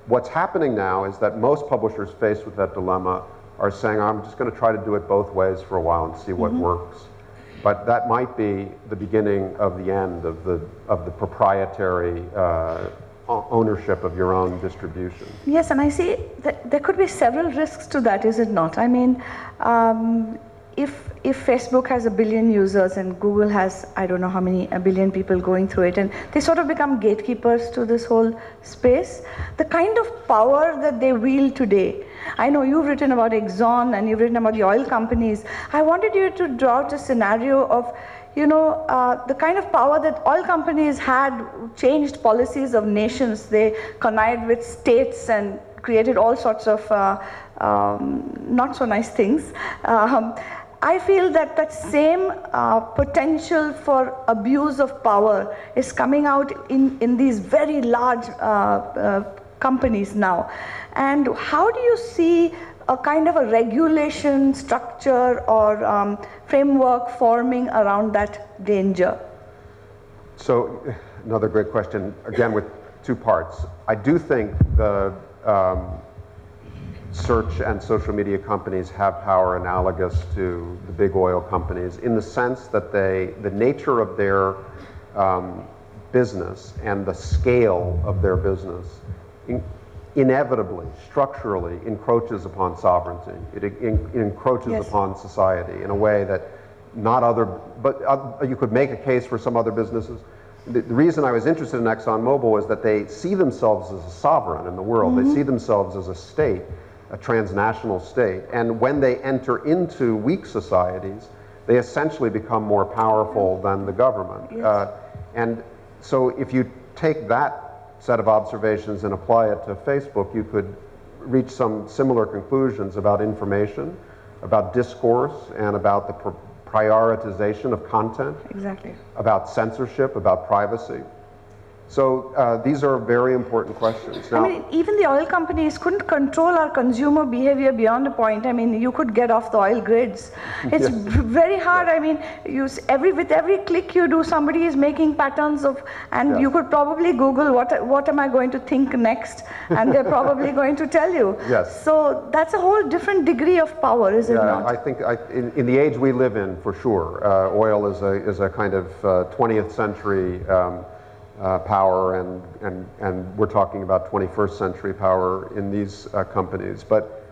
What's happening now is that most publishers faced with that dilemma are saying, I'm just going to try to do it both ways for a while and see what works. But that might be the beginning of the end of the proprietary ownership of your own distribution. Yes, and I see that there could be several risks to that, is it not? I mean, if Facebook has 1 billion users and Google has, I don't know how many, 1 billion people going through it, and they sort of become gatekeepers to this whole space, the kind of power that they wield today. I know you've written about Exxon and you've written about the oil companies. I wanted you to draw out a scenario of, you know, the kind of power that oil companies had changed policies of nations. They connived with states and created all sorts of not so nice things. I feel that that same potential for abuse of power is coming out in these very large companies now. And how do you see a kind of a regulation structure or framework forming around that danger? So another great question, again with two parts. I do think the search and social media companies have power analogous to the big oil companies in the sense that the nature of their business and the scale of their business inevitably, structurally encroaches upon sovereignty. It encroaches Yes. upon society in a way that not other, but you could make a case for some other businesses. The reason I was interested in ExxonMobil is that they see themselves as a sovereign in the world. They see themselves as a state, a transnational state. And when they enter into weak societies, they essentially become more powerful than the government. Yes. And so if you take that set of observations and apply it to Facebook, you could reach some similar conclusions about information, about discourse, and about the prioritization of content. Exactly. About censorship, about privacy. So these are very important questions. Now, I mean, even the oil companies couldn't control our consumer behavior beyond a point. I mean, you could get off the oil grids. It's very hard. I mean, with every click you do, somebody is making patterns of, and you could probably Google what am I going to think next, and they're probably going to tell you. Yes. So that's a whole different degree of power, is it not? I think in the age we live in, for sure, oil is a kind of 20th century power, and we're talking about 21st century power in these companies. But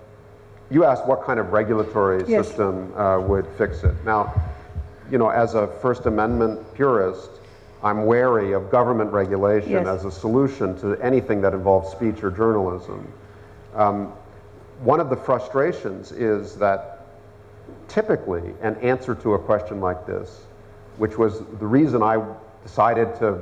you asked what kind of regulatory Yes. system would fix it. Now, you know, as a First Amendment purist, I'm wary of government regulation Yes. as a solution to anything that involves speech or journalism. One of the frustrations is that typically an answer to a question like this, which was the reason I decided to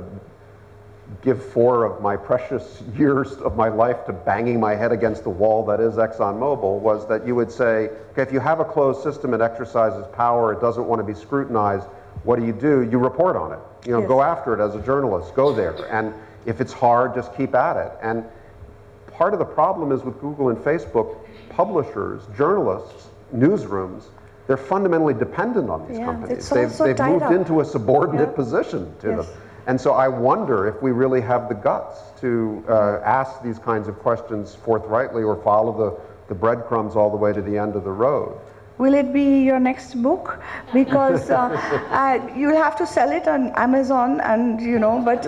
give 4 of my precious years of my life to banging my head against the wall that is ExxonMobil, was that you would say, okay, if you have a closed system, it exercises power, it doesn't want to be scrutinized, what do? You report on it. You know, Yes. Go after it as a journalist, go there. And if it's hard, just keep at it. And part of the problem is with Google and Facebook, publishers, journalists, newsrooms, they're fundamentally dependent on these Yeah, companies. it's all so They've tied moved up. into a subordinate Yeah. position to Yes. them. And so I wonder if we really have the guts to ask these kinds of questions forthrightly or follow the breadcrumbs all the way to the end of the road. Will it be your next book? Because you'll have to sell it on Amazon, and but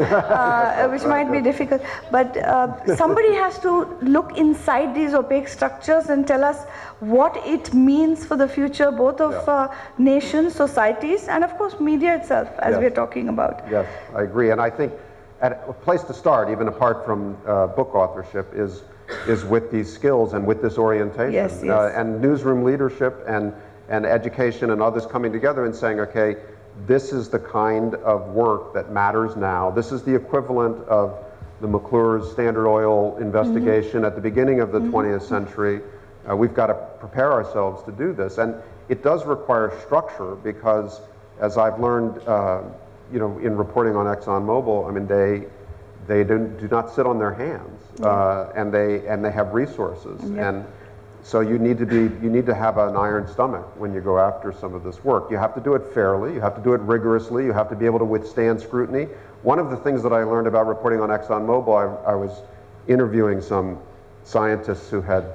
which might be difficult. But somebody has to look inside these opaque structures and tell us what it means for the future, both of nations, societies, and of course media itself, as Yes. we're talking about. Yes, I agree. And I think a place to start, even apart from book authorship, is with these skills and with this orientation. Yes, yes. And newsroom leadership and education and others coming together and saying, okay, this is the kind of work that matters now. This is the equivalent of the McClure's Standard Oil investigation at the beginning of the 20th century. We've got to prepare ourselves to do this. And it does require structure because, as I've learned in reporting on ExxonMobil, I mean, they do not sit on their hands, and they have resources, and so you need to have an iron stomach when you go after some of this work. You have to do it fairly, you have to do it rigorously, you have to be able to withstand scrutiny. One of the things that I learned about reporting on ExxonMobil, I was interviewing some scientists who had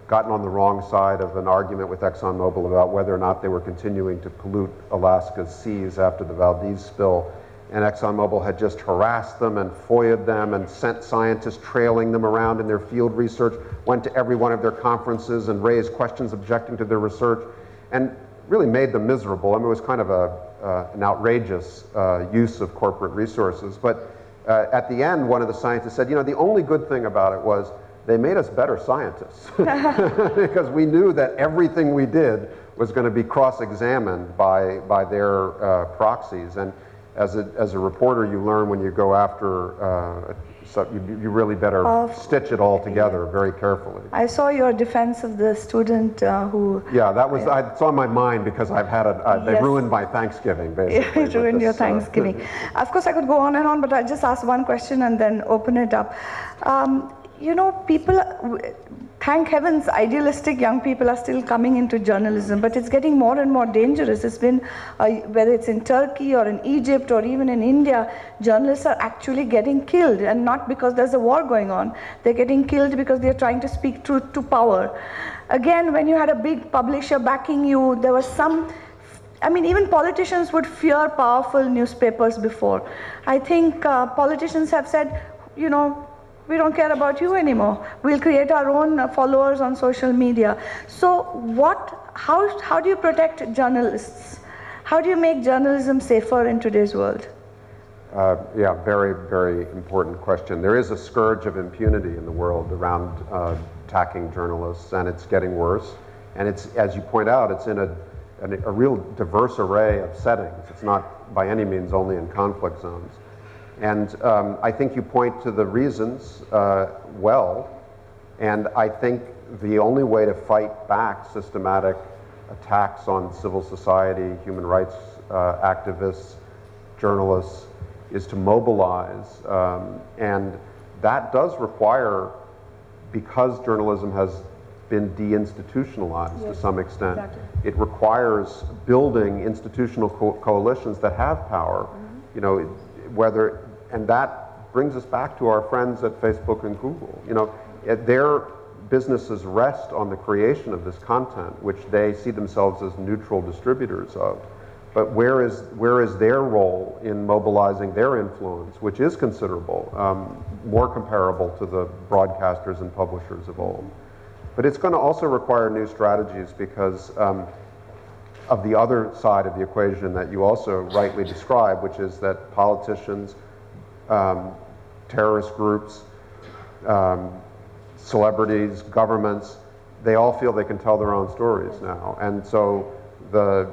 gotten on the wrong side of an argument with ExxonMobil about whether or not they were continuing to pollute Alaska's seas after the Valdez spill. and ExxonMobil had just harassed them and FOIA'd them and sent scientists trailing them around in their field research, went to every one of their conferences and raised questions objecting to their research, and really made them miserable. I mean, it was kind of an outrageous use of corporate resources. But at the end, one of the scientists said, you know, the only good thing about it was they made us better scientists because we knew that everything we did was going to be cross-examined by their proxies. And as a reporter, you learn when you go after, so you really better stitch it all together very carefully. I saw your defense of the student who... Yeah, that was, it's on my mind because I've had they ruined my Thanksgiving, basically. It ruined your Thanksgiving. Of course, I could go on and on, but I'll just ask one question and then open it up. You know, people, thank heavens, idealistic young people are still coming into journalism, but it's getting more and more dangerous. It's been, whether it's in Turkey or in Egypt or even in India, journalists are actually getting killed, and not because there's a war going on. They're getting killed because they're trying to speak truth to power. Again, when you had a big publisher backing you, there was some, I mean, even politicians would fear powerful newspapers before. I think politicians have said, you know, we don't care about you anymore. We'll create our own followers on social media. So how do you protect journalists? How do you make journalism safer in today's world? Yeah, very, very important question. There is a scourge of impunity in the world around attacking journalists, and it's getting worse. And it's, as you point out, it's in a real diverse array of settings. It's not by any means only in conflict zones. And I think you point to the reasons well, and I think the only way to fight back systematic attacks on civil society, human rights activists, journalists, is to mobilize. And that does require, because journalism has been deinstitutionalized to some extent, it requires building institutional coalitions that have power, you know, whether, and that brings us back to our friends at Facebook and Google. You know, their businesses rest on the creation of this content, which they see themselves as neutral distributors of. But where is their role in mobilizing their influence, which is considerable, more comparable to the broadcasters and publishers of old. But it's going to also require new strategies because of the other side of the equation that you also rightly describe, which is that politicians, terrorist groups, celebrities, governments, they all feel they can tell their own stories now. And so the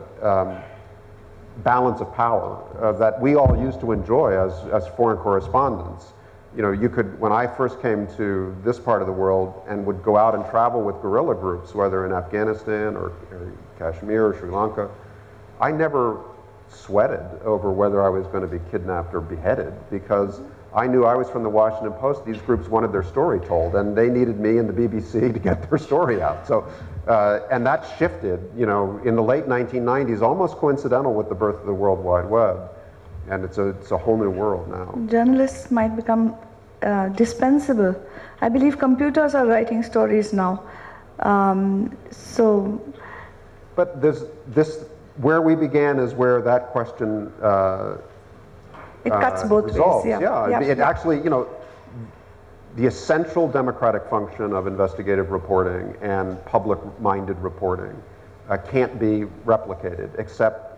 balance of power that we all used to enjoy as foreign correspondents. You know, you could, when I first came to this part of the world and would go out and travel with guerrilla groups, whether in Afghanistan or Kashmir or Sri Lanka, I never sweated over whether I was going to be kidnapped or beheaded because I knew I was from the Washington Post. These groups wanted their story told, and they needed me and the BBC to get their story out. So, and that shifted, you know, in the late 1990s, almost coincidental with the birth of the World Wide Web. And it's a whole new world now. Journalists might become dispensable. I believe computers are writing stories now. But this, where we began is where that question it cuts both resolves. ways. Yeah. It actually, you know, the essential democratic function of investigative reporting and public-minded reporting can't be replicated except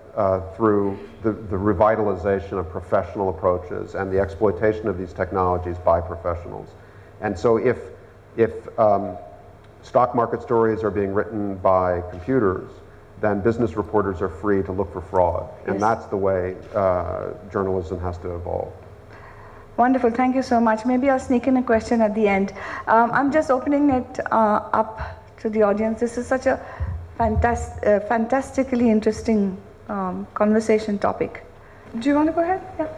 through the revitalization of professional approaches and the exploitation of these technologies by professionals. And so if stock market stories are being written by computers, then business reporters are free to look for fraud. And that's the way journalism has to evolve. Wonderful, thank you so much. Maybe I'll sneak in a question at the end. I'm just opening it up to the audience. This is such a fantastically interesting conversation topic. Do you want to go ahead? Yeah.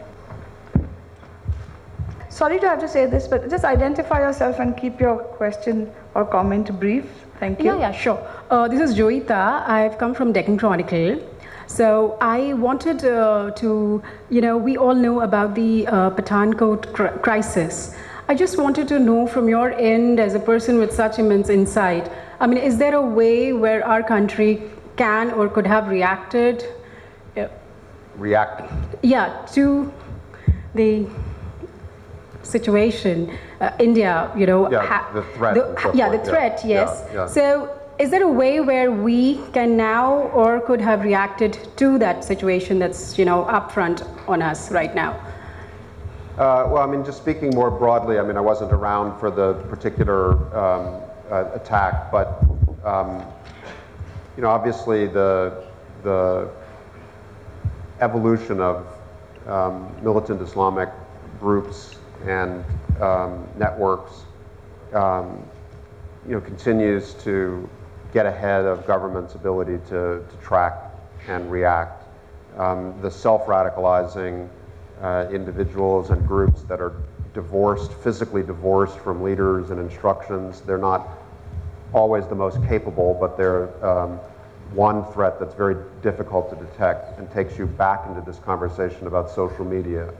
Sorry to have to say this, but just identify yourself and keep your question or comment brief. Thank you. Yeah, sure. This is Joita. I've come from Deccan Chronicle. So I wanted to, you know, we all know about the Pathankot crisis. I just wanted to know from your end, as a person with such immense insight, I mean, is there a way where our country can or could have reacted? Reacted? Yeah, to the situation, India, you know, the threat. the threat, yes. Yeah. So, is there a way where we can now or could have reacted to that situation that's, you know, upfront on us right now? Well, I mean, just speaking more broadly, I mean, I wasn't around for the particular attack, but you know, obviously the evolution of militant Islamic groups and networks, you know, continues to get ahead of government's ability to track and react. The self-radicalizing individuals and groups that are divorced, physically divorced from leaders and instructions, they're not always the most capable, but they're one threat that's very difficult to detect and takes you back into this conversation about social media.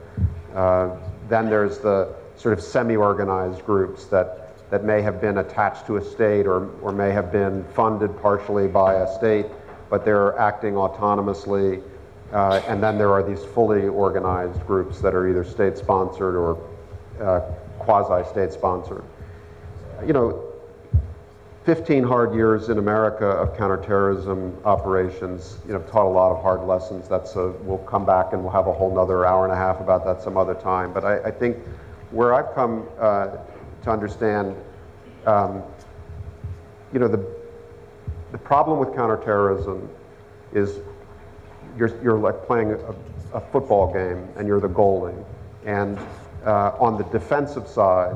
Then there's the sort of semi-organized groups that may have been attached to a state or may have been funded partially by a state, but they're acting autonomously. And then there are these fully organized groups that are either state-sponsored or quasi-state sponsored. You know, 15 hard years in America of counterterrorism operations, you know, taught a lot of hard lessons. We'll come back and we'll have a whole nother hour and a half about that some other time. But I think where I've come to understand, you know, the problem with counterterrorism is you're like playing a football game and you're the goalie. And on the defensive side,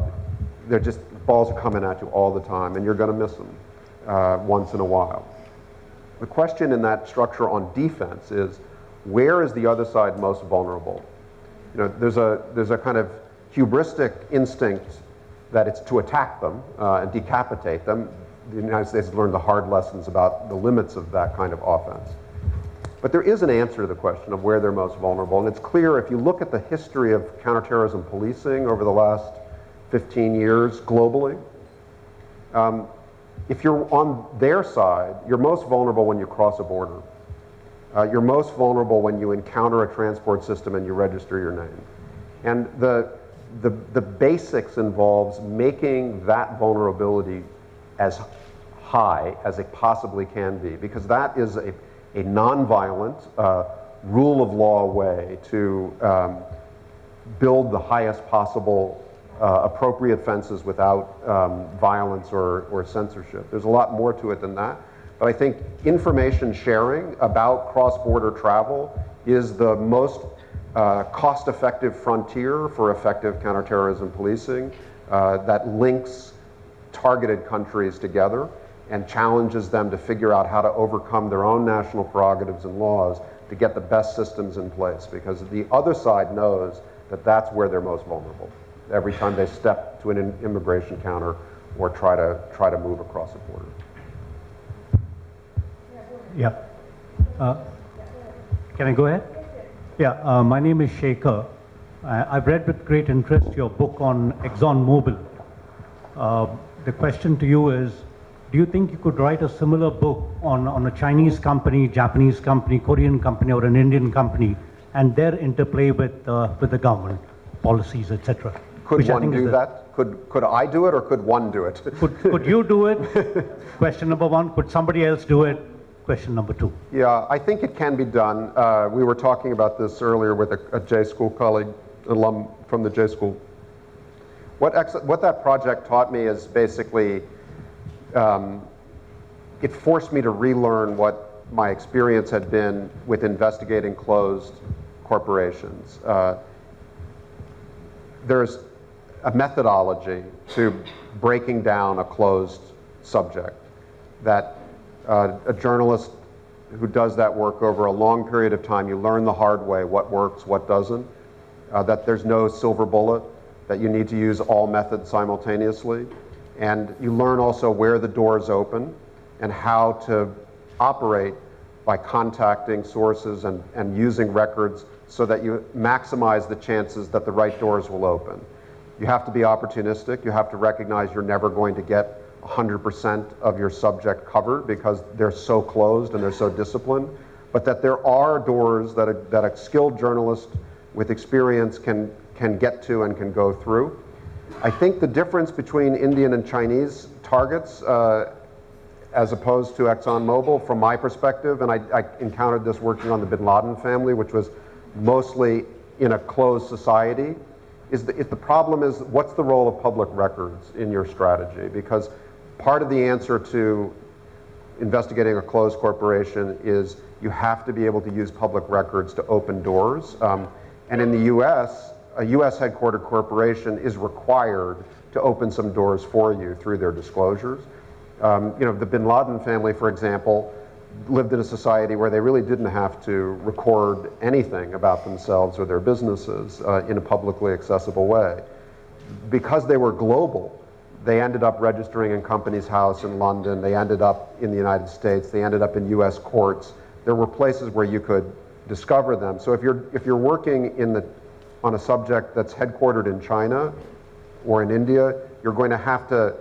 they're just, balls are coming at you all the time and you're going to miss them once in a while. The question in that structure on defense is, where is the other side most vulnerable? You know, there's a kind of hubristic instinct that it's to attack them and decapitate them. The United States has learned the hard lessons about the limits of that kind of offense. But there is an answer to the question of where they're most vulnerable, and it's clear if you look at the history of counterterrorism policing over the last 15 years globally. If you're on their side, you're most vulnerable when you cross a border. You're most vulnerable when you encounter a transport system and you register your name. And the basics involves making that vulnerability as high as it possibly can be, because that is a nonviolent, rule of law way to build the highest possible appropriate fences without violence or censorship. There's a lot more to it than that. But I think information sharing about cross-border travel is the most cost-effective frontier for effective counterterrorism policing that links targeted countries together and challenges them to figure out how to overcome their own national prerogatives and laws to get the best systems in place, because the other side knows that that's where they're most vulnerable every time they step to an immigration counter or try to move across a border. Yeah. Can I go ahead? Yeah, my name is Shekhar. I've read with great interest your book on ExxonMobil. The question to you is, do you think you could write a similar book on a Chinese company, Japanese company, Korean company, or an Indian company, and their interplay with the government, policies, etc.? Could one do that? Could I do it, or could one do it? Could you do it? Question number one. Could somebody else do it? Question number two. Yeah, I think it can be done. We were talking about this earlier with a J School colleague, alum from the J School. What that project taught me is basically, it forced me to relearn what my experience had been with investigating closed corporations. There's a methodology to breaking down a closed subject that a journalist who does that work over a long period of time, you learn the hard way what works, what doesn't, that there's no silver bullet, that you need to use all methods simultaneously. And you learn also where the doors open and how to operate by contacting sources and using records so that you maximize the chances that the right doors will open. You have to be opportunistic. You have to recognize you're never going to get 100% of your subject covered because they're so closed and they're so disciplined, but that there are doors that a skilled journalist with experience can can get to and can go through. I think the difference between Indian and Chinese targets as opposed to ExxonMobil, from my perspective, and I encountered this working on the bin Laden family, which was mostly in a closed society, is the problem is, what's the role of public records in your strategy? Because part of the answer to investigating a closed corporation is you have to be able to use public records to open doors. And in the US, a US headquartered corporation is required to open some doors for you through their disclosures. The bin Laden family, for example, lived in a society where they really didn't have to record anything about themselves or their businesses in a publicly accessible way. Because they were global, they ended up registering in Companies House in London, they ended up in the United States, they ended up in US courts. There were places where you could discover them. So if you're working on a subject that's headquartered in China or in India, you're going to have to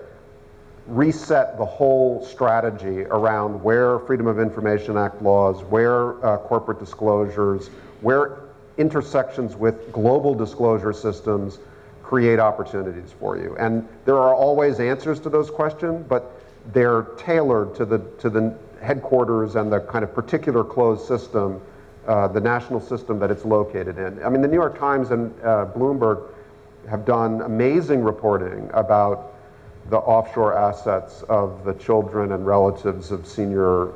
reset the whole strategy around where Freedom of Information Act laws, where corporate disclosures, where intersections with global disclosure systems create opportunities for you. And there are always answers to those questions, but they're tailored to the headquarters and the kind of particular closed system, the national system that it's located in. I mean, the New York Times and Bloomberg have done amazing reporting about the offshore assets of the children and relatives of senior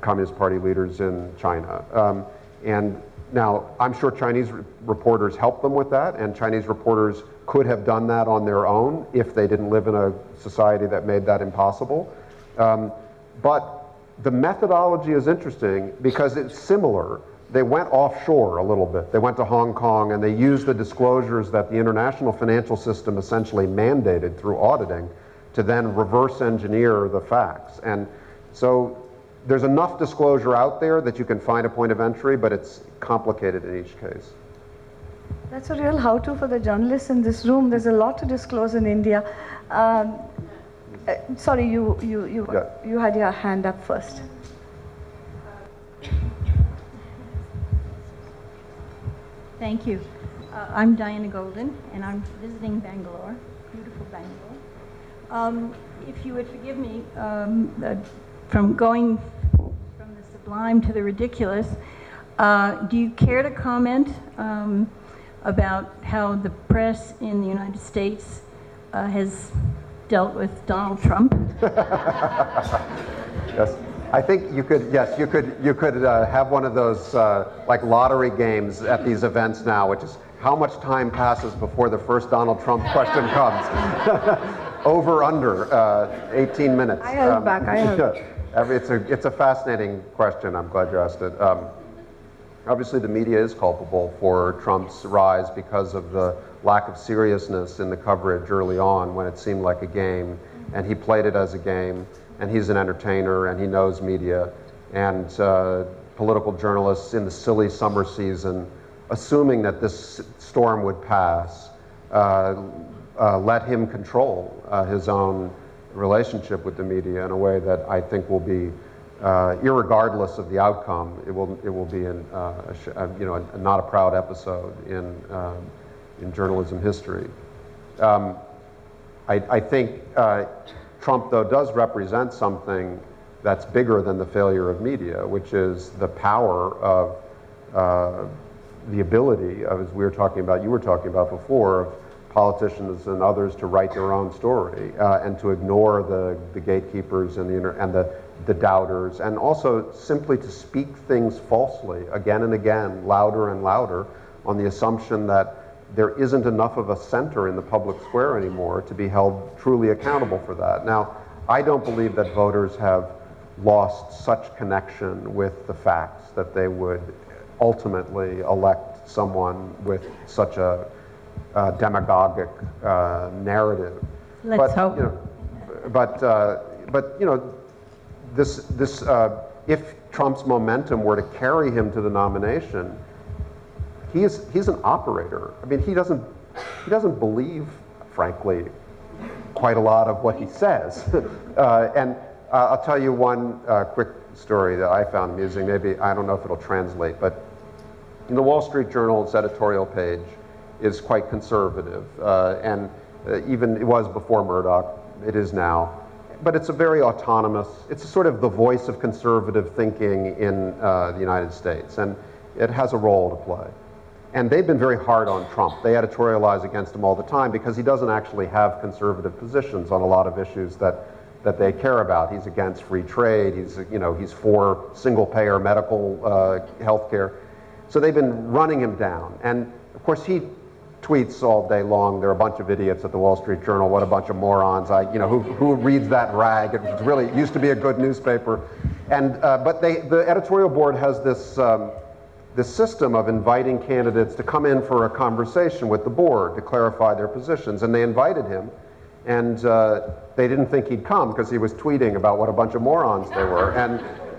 Communist Party leaders in China. And now, I'm sure Chinese reporters helped them with that, and Chinese reporters could have done that on their own if they didn't live in a society that made that impossible. But the methodology is interesting because it's similar. They went offshore a little bit. They went to Hong Kong and they used the disclosures that the international financial system essentially mandated through auditing to then reverse engineer the facts. And so there's enough disclosure out there that you can find a point of entry, but it's complicated in each case. That's a real how-to for the journalists in this room. There's a lot to disclose in India. Sorry, you had your hand up first. Thank you. I'm Diana Golden, and I'm visiting Bangalore, beautiful Bangalore. If you would forgive me from going from the sublime to the ridiculous, do you care to comment about how the press in the United States has dealt with Donald Trump? Yes. I think you could, yes, you could have one of those like lottery games at these events now, which is how much time passes before the first Donald Trump question comes. Over, under, 18 minutes. I held back, I held. It's a fascinating question. I'm glad you asked it. Obviously, the media is culpable for Trump's rise because of the lack of seriousness in the coverage early on when it seemed like a game, and he played it as a game. And he's an entertainer, and he knows media. And political journalists in the silly summer season, assuming that this storm would pass, let him control his own relationship with the media in a way that I think will be, irregardless of the outcome, it will be not a proud episode in journalism history. I think Trump, though, does represent something that's bigger than the failure of media, which is the power of the ability of, as you were talking about before, of politicians and others to write their own story and to ignore the gatekeepers and the doubters, and also simply to speak things falsely again and again, louder and louder, on the assumption that there isn't enough of a center in the public square anymore to be held truly accountable for that. Now, I don't believe that voters have lost such connection with the facts that they would ultimately elect someone with such a demagogic narrative. Let's hope. If Trump's momentum were to carry him to the nomination, he's an operator. I mean, he doesn't believe, frankly, quite a lot of what he says. And I'll tell you one quick story that I found amusing. Maybe, I don't know if it'll translate, but in the Wall Street Journal's editorial page is quite conservative, and even it was before Murdoch, it is now. But it's a very autonomous, it's sort of the voice of conservative thinking in the United States, and it has a role to play. And they've been very hard on Trump. They editorialize against him all the time because he doesn't actually have conservative positions on a lot of issues that they care about. He's against free trade, he's for single-payer medical health care. So they've been running him down. And of course he tweets all day long, there are a bunch of idiots at the Wall Street Journal, what a bunch of morons, who reads that rag? It really used to be a good newspaper. And, but the editorial board has this system of inviting candidates to come in for a conversation with the board to clarify their positions. And they invited him, and they didn't think he'd come because he was tweeting about what a bunch of morons they were.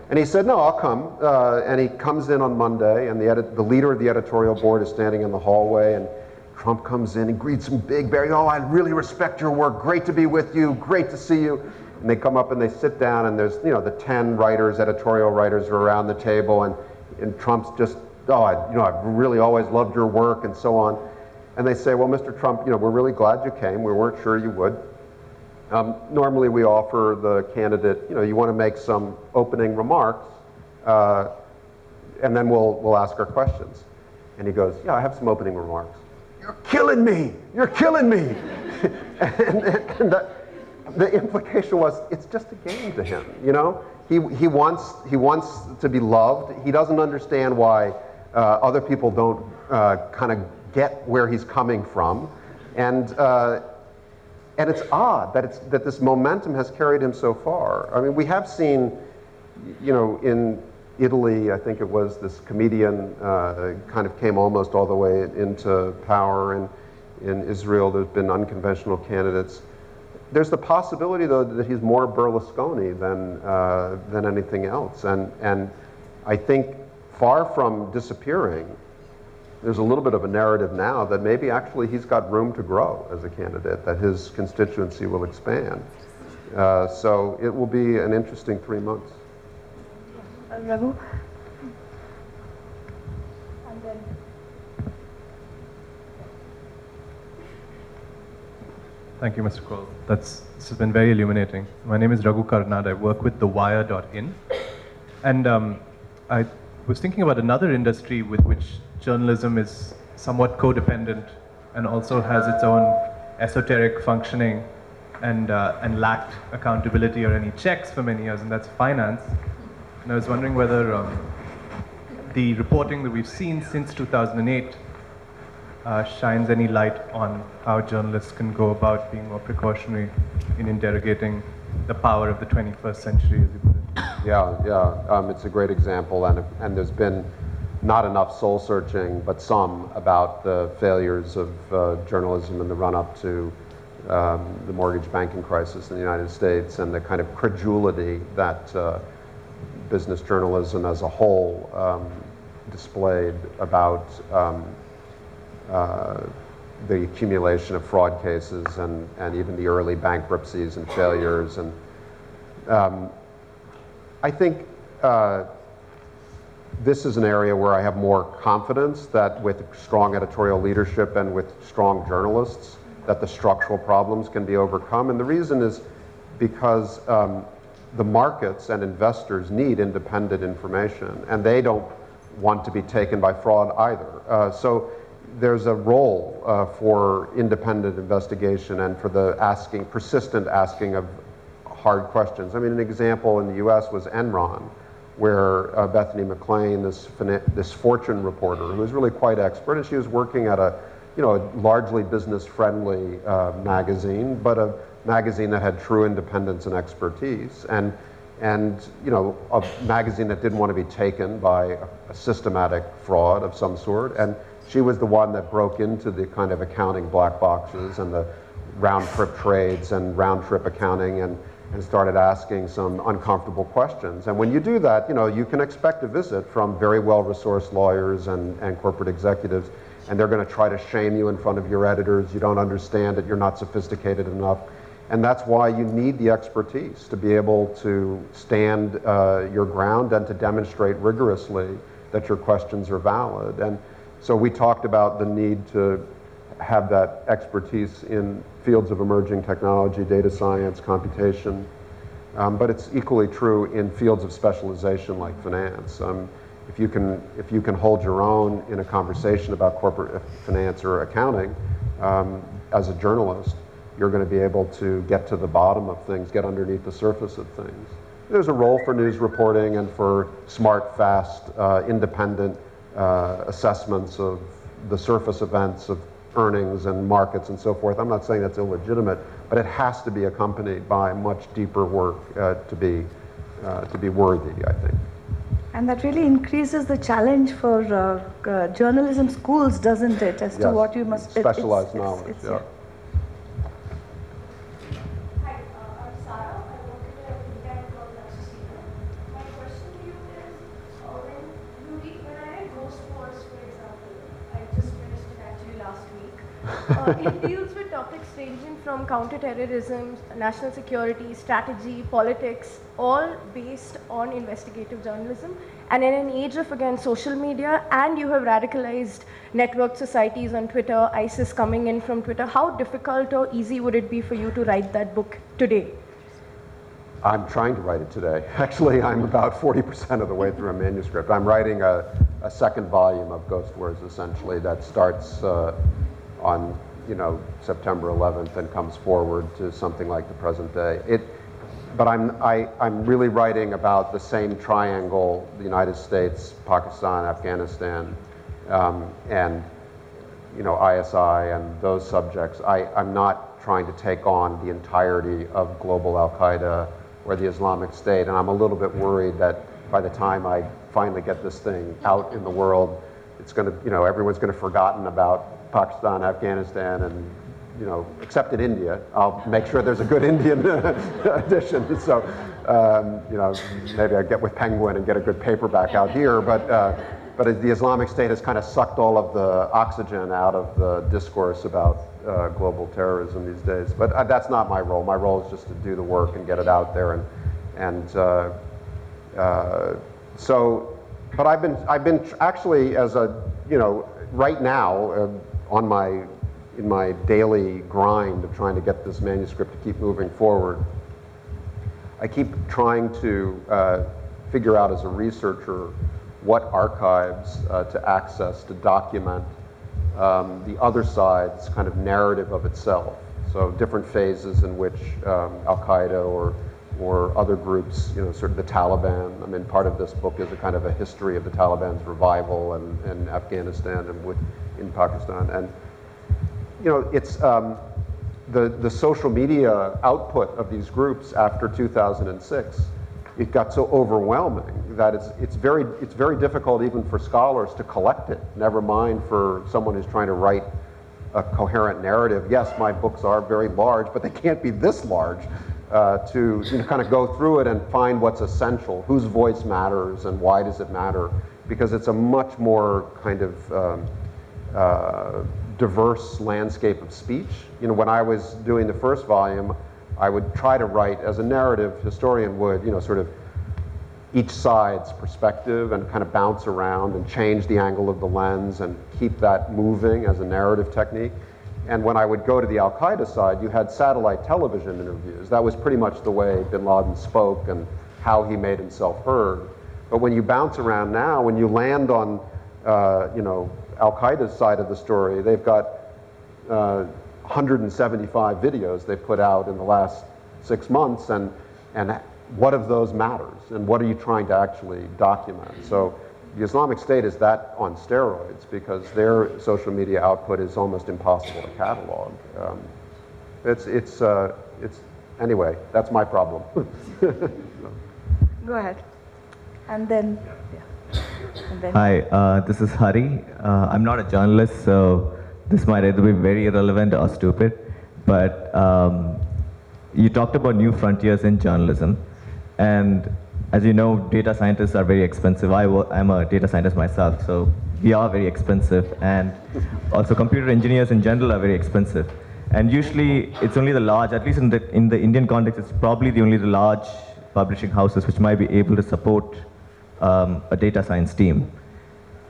And he said, no, I'll come. And he comes in on Monday, and the leader of the editorial board is standing in the hallway, and Trump comes in and greets him big, Barry, oh, I really respect your work, great to be with you, great to see you. And they come up and they sit down, and there's, the 10 writers, editorial writers are around the table, and Trump's just, I've really always loved your work, and so on. And they say, well, Mr. Trump, we're really glad you came. We weren't sure you would. Normally we offer the candidate, you want to make some opening remarks, and then we'll ask our questions. And he goes, yeah, I have some opening remarks. You're killing me! You're killing me! and the implication was, it's just a game to him, He wants to be loved. He doesn't understand why other people don't kind of get where he's coming from, and it's odd that this momentum has carried him so far. I mean, we have seen, in Italy, I think it was, this comedian kind of came almost all the way into power, and in Israel there's been unconventional candidates. There's the possibility, though, that he's more Berlusconi than anything else, and I think far from disappearing, there's a little bit of a narrative now that maybe actually he's got room to grow as a candidate, that his constituency will expand. So it will be an interesting 3 months. Raghu? Thank you, Mr. Coll. This has been very illuminating. My name is Raghu Karnad. I work with thewire.in. And I was thinking about another industry with which journalism is somewhat codependent and also has its own esoteric functioning and lacked accountability or any checks for many years, and that's finance. And I was wondering whether the reporting that we've seen since 2008 shines any light on how journalists can go about being more precautionary in interrogating the power of the 21st century, as you put it. Yeah. It's a great example, and there's been not enough soul searching, but some, about the failures of journalism in the run-up to the mortgage banking crisis in the United States, and the kind of credulity that business journalism as a whole displayed about the accumulation of fraud cases and even the early bankruptcies and failures. And I think this is an area where I have more confidence that with strong editorial leadership and with strong journalists, that the structural problems can be overcome. And the reason is because the markets and investors need independent information, and they don't want to be taken by fraud either. So there's a role for independent investigation and for the persistent asking of hard questions. I mean, an example in the US was Enron, where Bethany McLean, this fortune reporter, who was really quite expert, and she was working at a largely business-friendly magazine, but a magazine that had true independence and expertise, and a magazine that didn't want to be taken by a systematic fraud of some sort. And she was the one that broke into the kind of accounting black boxes and the round-trip trades and round-trip accounting, and started asking some uncomfortable questions. And when you do that, you can expect a visit from very well-resourced lawyers and corporate executives, and they're going to try to shame you in front of your editors. You don't understand it, you're not sophisticated enough. And that's why you need the expertise to be able to stand your ground and to demonstrate rigorously that your questions are valid. And so we talked about the need to have that expertise in fields of emerging technology, data science, computation, but it's equally true in fields of specialization like finance. If you can hold your own in a conversation about corporate finance or accounting, as a journalist, you're going to be able to get to the bottom of things, get underneath the surface of things. There's a role for news reporting and for smart, fast, independent assessments of the surface events of earnings and markets and so forth. I'm not saying that's illegitimate, but it has to be accompanied by much deeper work to be worthy, I think. And that really increases the challenge for journalism schools, doesn't it? As to what you must specialized knowledge. Yeah. Hi, I'm Sarah. I work at a Deccan association. My question to you is, when I read Ghost Wars, for example, I just finished it actually last week. It deals with topics ranging from counterterrorism, national security, strategy, politics, all based on investigative journalism. And in an age of, again, social media, and you have radicalized network societies on Twitter, ISIS coming in from Twitter, how difficult or easy would it be for you to write that book today? I'm trying to write it today. Actually, I'm about 40% of the way through a manuscript. I'm writing a second volume of Ghost Wars, essentially, that starts on September 11th and comes forward to something like the present day. But I'm really writing about the same triangle: the United States, Pakistan, Afghanistan, and ISI and those subjects. I'm not trying to take on the entirety of global Al-Qaeda or the Islamic State, and I'm a little bit worried that by the time I finally get this thing out in the world, it's going to, everyone's going to have forgotten about Pakistan, Afghanistan, and except in India. I'll make sure there's a good Indian edition. So, maybe I get with Penguin and get a good paperback out here. But the Islamic State has kind of sucked all of the oxygen out of the discourse about global terrorism these days. But that's not my role. My role is just to do the work and get it out there. But I've been actually right now in my daily grind of trying to get this manuscript to keep moving forward, I keep trying to figure out as a researcher what archives to access to document the other side's kind of narrative of itself. So different phases in which Al-Qaeda or other groups, sort of the Taliban. I mean, part of this book is a kind of a history of the Taliban's revival in Afghanistan and in Pakistan. And it's the social media output of these groups after 2006. It got so overwhelming that it's very difficult even for scholars to collect it. Never mind for someone who's trying to write a coherent narrative. Yes, my books are very large, but they can't be this large to kind of go through it and find what's essential, whose voice matters, and why does it matter? Because it's a much more kind of diverse landscape of speech. When I was doing the first volume, I would try to write, as a narrative historian would, sort of each side's perspective and kind of bounce around and change the angle of the lens and keep that moving as a narrative technique. And when I would go to the Al-Qaeda side, you had satellite television interviews. That was pretty much the way bin Laden spoke and how he made himself heard. But when you bounce around now, when you land on, Al-Qaeda's side of the story, they've got 175 videos they put out in the last 6 months, and what of those matters, and what are you trying to actually document? So the Islamic State is that on steroids because their social media output is almost impossible to catalog. Anyway, that's my problem. Go ahead. And then, Hi, this is Hari. I'm not a journalist, so this might either be very irrelevant or stupid, but you talked about new frontiers in journalism, and as you know, data scientists are very expensive. I'm a data scientist myself, so we are very expensive, and also computer engineers in general are very expensive. And usually, it's only the large, at least in the Indian context, it's probably only the large publishing houses which might be able to support a data science team.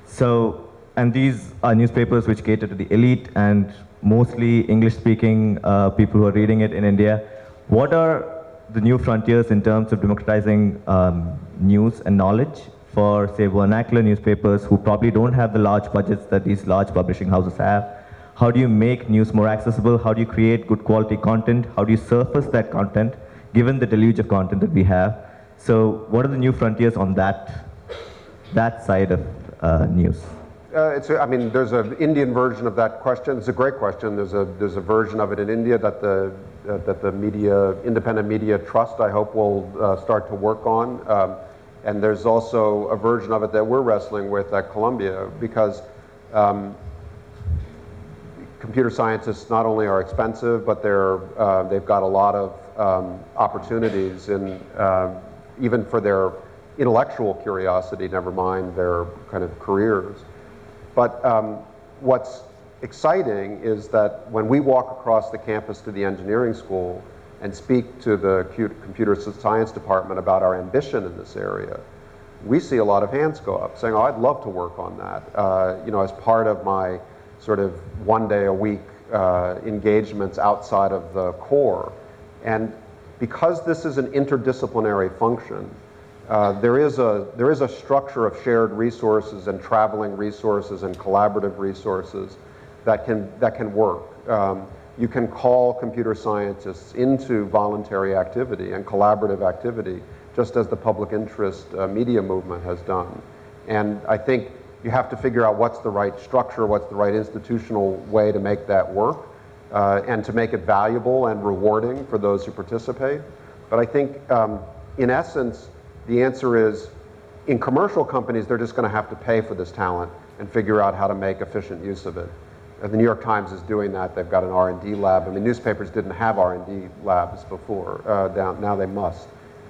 So, and these are newspapers which cater to the elite, and mostly English-speaking people who are reading it in India. What are the new frontiers in terms of democratizing news and knowledge for, say, vernacular newspapers who probably don't have the large budgets that these large publishing houses have? How do you make news more accessible? How do you create good quality content? How do you surface that content, given the deluge of content that we have? So what are the new frontiers on that side of news? I mean, there's an Indian version of that question. It's a great question. There's a version of it in India that the independent media trust, I hope, will start to work on. And there's also a version of it that we're wrestling with at Columbia, because computer scientists not only are expensive, but they've got a lot of opportunities in even for their intellectual curiosity, never mind their kind of careers. But what's exciting is that when we walk across the campus to the engineering school and speak to the computer science department about our ambition in this area, we see a lot of hands go up saying, oh, I'd love to work on that, as part of my sort of one day a week engagements outside of the core. And because this is an interdisciplinary function, there is a structure of shared resources and traveling resources and collaborative resources that can work. You can call computer scientists into voluntary activity and collaborative activity, just as the public interest media movement has done. And I think you have to figure out what's the right structure, what's the right institutional way to make that work, and to make it valuable and rewarding for those who participate. But I think, in essence, the answer is, in commercial companies, they're just going to have to pay for this talent and figure out how to make efficient use of it. And the New York Times is doing that. They've got an R&D lab. I mean, newspapers didn't have R&D labs before. Now they must.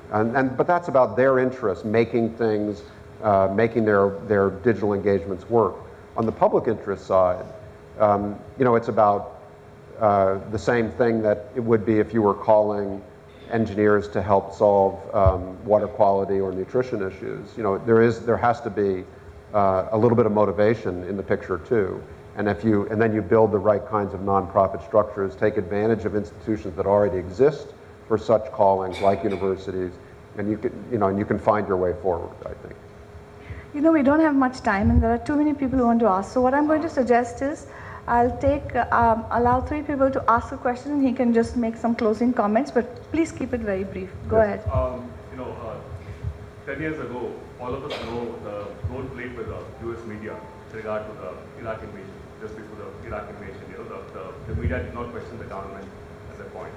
But that's about their interest, making things, making their digital engagements work. On the public interest side, it's about the same thing that it would be if you were calling engineers to help solve water quality or nutrition issues. There has to be a little bit of motivation in the picture too. And then you build the right kinds of nonprofit structures, take advantage of institutions that already exist for such callings, like universities, and you can find your way forward, I think. We don't have much time, and there are too many people who want to ask. So what I'm going to suggest is, I'll allow 3 people to ask a question, and he can just make some closing comments, but please keep it very brief. Go ahead. 10 years ago, all of us know the role played by the US media with regard to the Iraq invasion. Just before the Iraq invasion, the media did not question the government at that point.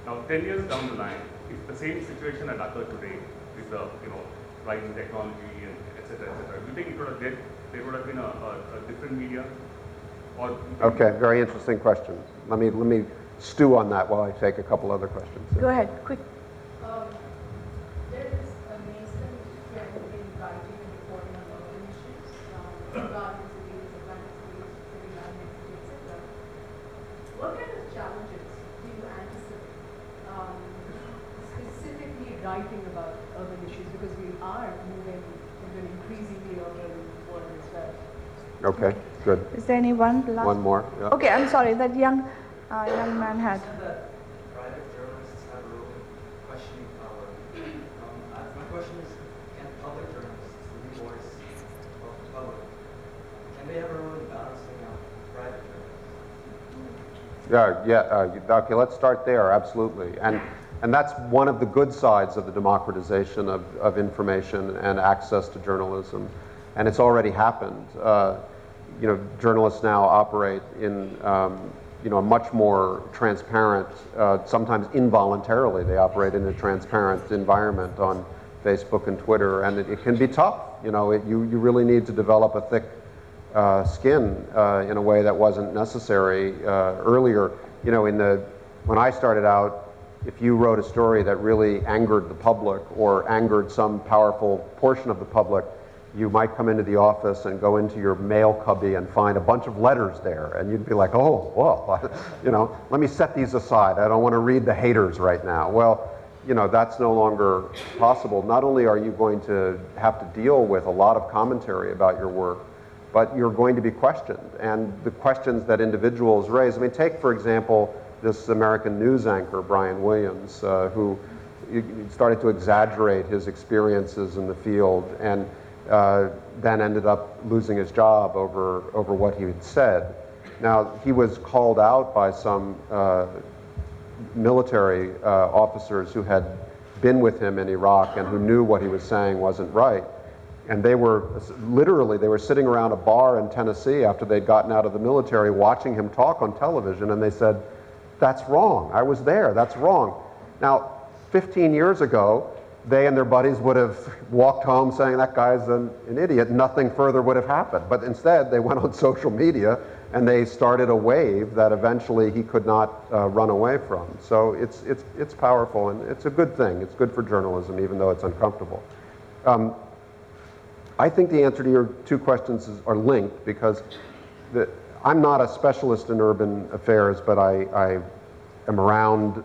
Now, 10 years down the line, if the same situation had occurred today with the rising technology and etc., do you think there would have been a different media? Okay, very interesting question. Let me stew on that while I take a couple other questions. Go ahead, quick. There is a nascent trend in writing and reporting on urban issues, gardens, cities, Atlantic cities, city land, etc. What kind of challenges do you anticipate specifically writing about urban issues? Because we are moving into an increasingly urban world as well. Okay, good. Is there any one last? One more. Yeah. Okay, I'm sorry, that young man had. Private journalists have a role in questioning power. My question is, can public journalists, the voice of the public, can they have a role in balancing out private journalists? Okay, let's start there, absolutely. And that's one of the good sides of the democratization of information and access to journalism. And it's already happened. Journalists now operate in a much more transparent, sometimes involuntarily, they operate in a transparent environment on Facebook and Twitter, and it can be tough. You really need to develop a thick skin in a way that wasn't necessary earlier. When I started out, if you wrote a story that really angered the public or angered some powerful portion of the public, you might come into the office and go into your mail cubby and find a bunch of letters there, and you'd be like, oh, well, let me set these aside. I don't want to read the haters right now. Well, that's no longer possible. Not only are you going to have to deal with a lot of commentary about your work, but you're going to be questioned. And the questions that individuals raise, I mean, take, for example, this American news anchor, Brian Williams, who started to exaggerate his experiences in the field and then ended up losing his job over what he had said. Now, he was called out by some military officers who had been with him in Iraq and who knew what he was saying wasn't right. And they were literally, they were sitting around a bar in Tennessee after they'd gotten out of the military watching him talk on television, and they said, "That's wrong. I was there. That's wrong." Now, 15 years ago, they and their buddies would have walked home saying, "That guy's an idiot." Nothing further would have happened. But instead, they went on social media and they started a wave that eventually he could not run away from. So it's powerful, and it's a good thing. It's good for journalism, even though it's uncomfortable. I think the answer to your two questions are linked, because I'm not a specialist in urban affairs, but I am around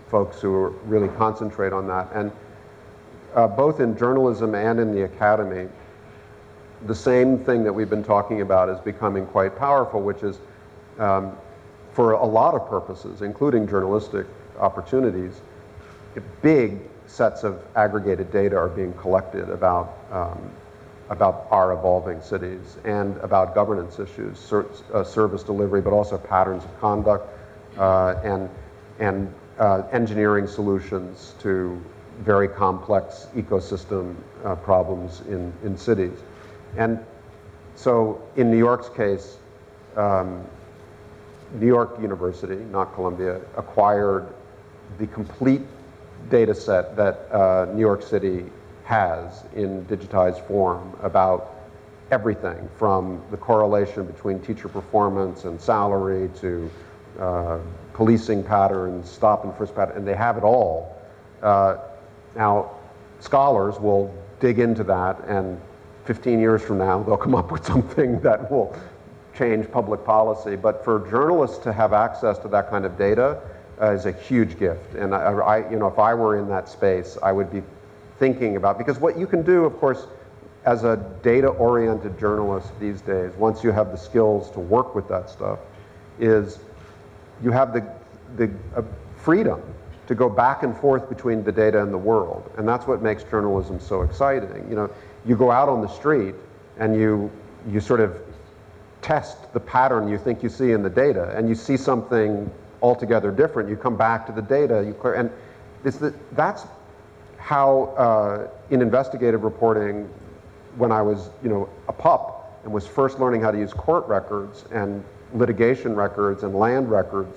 folks who really concentrate on that. And both in journalism and in the academy, the same thing that we've been talking about is becoming quite powerful, which is for a lot of purposes, including journalistic opportunities, big sets of aggregated data are being collected about our evolving cities and about governance issues, service delivery, but also patterns of conduct and engineering solutions to very complex ecosystem problems in cities. And so in New York's case, New York University, not Columbia, acquired the complete data set that New York City has in digitized form about everything from the correlation between teacher performance and salary to policing patterns, stop and frisk patterns, and they have it all. Now, scholars will dig into that, and 15 years from now, they'll come up with something that will change public policy. But for journalists to have access to that kind of data is a huge gift. And if I were in that space, I would be thinking about, because what you can do, of course, as a data-oriented journalist these days, once you have the skills to work with that stuff, is you have the freedom to go back and forth between the data and the world. And that's what makes journalism so exciting. You go out on the street and you sort of test the pattern you think you see in the data, and you see something altogether different. You come back to the data, and that's how in investigative reporting, when I was a pup and was first learning how to use court records and litigation records and land records,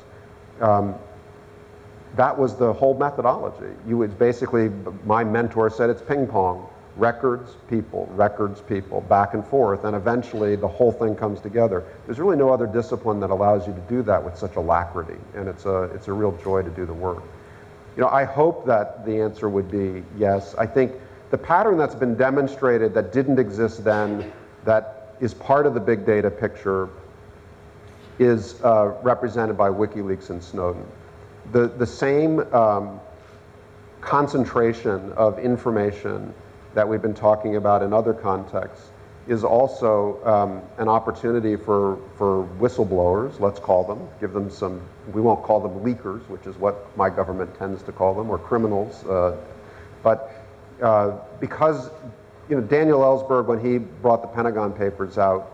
that was the whole methodology. Basically, my mentor said it's ping pong. Records, people, back and forth, and eventually the whole thing comes together. There's really no other discipline that allows you to do that with such alacrity, and it's a real joy to do the work. I hope that the answer would be yes. I think the pattern that's been demonstrated that didn't exist then, that is part of the big data picture, is represented by WikiLeaks and Snowden. The same concentration of information that we've been talking about in other contexts is also an opportunity for whistleblowers, let's call them, give them some, we won't call them leakers, which is what my government tends to call them, or criminals. But because Daniel Ellsberg, when he brought the Pentagon Papers out,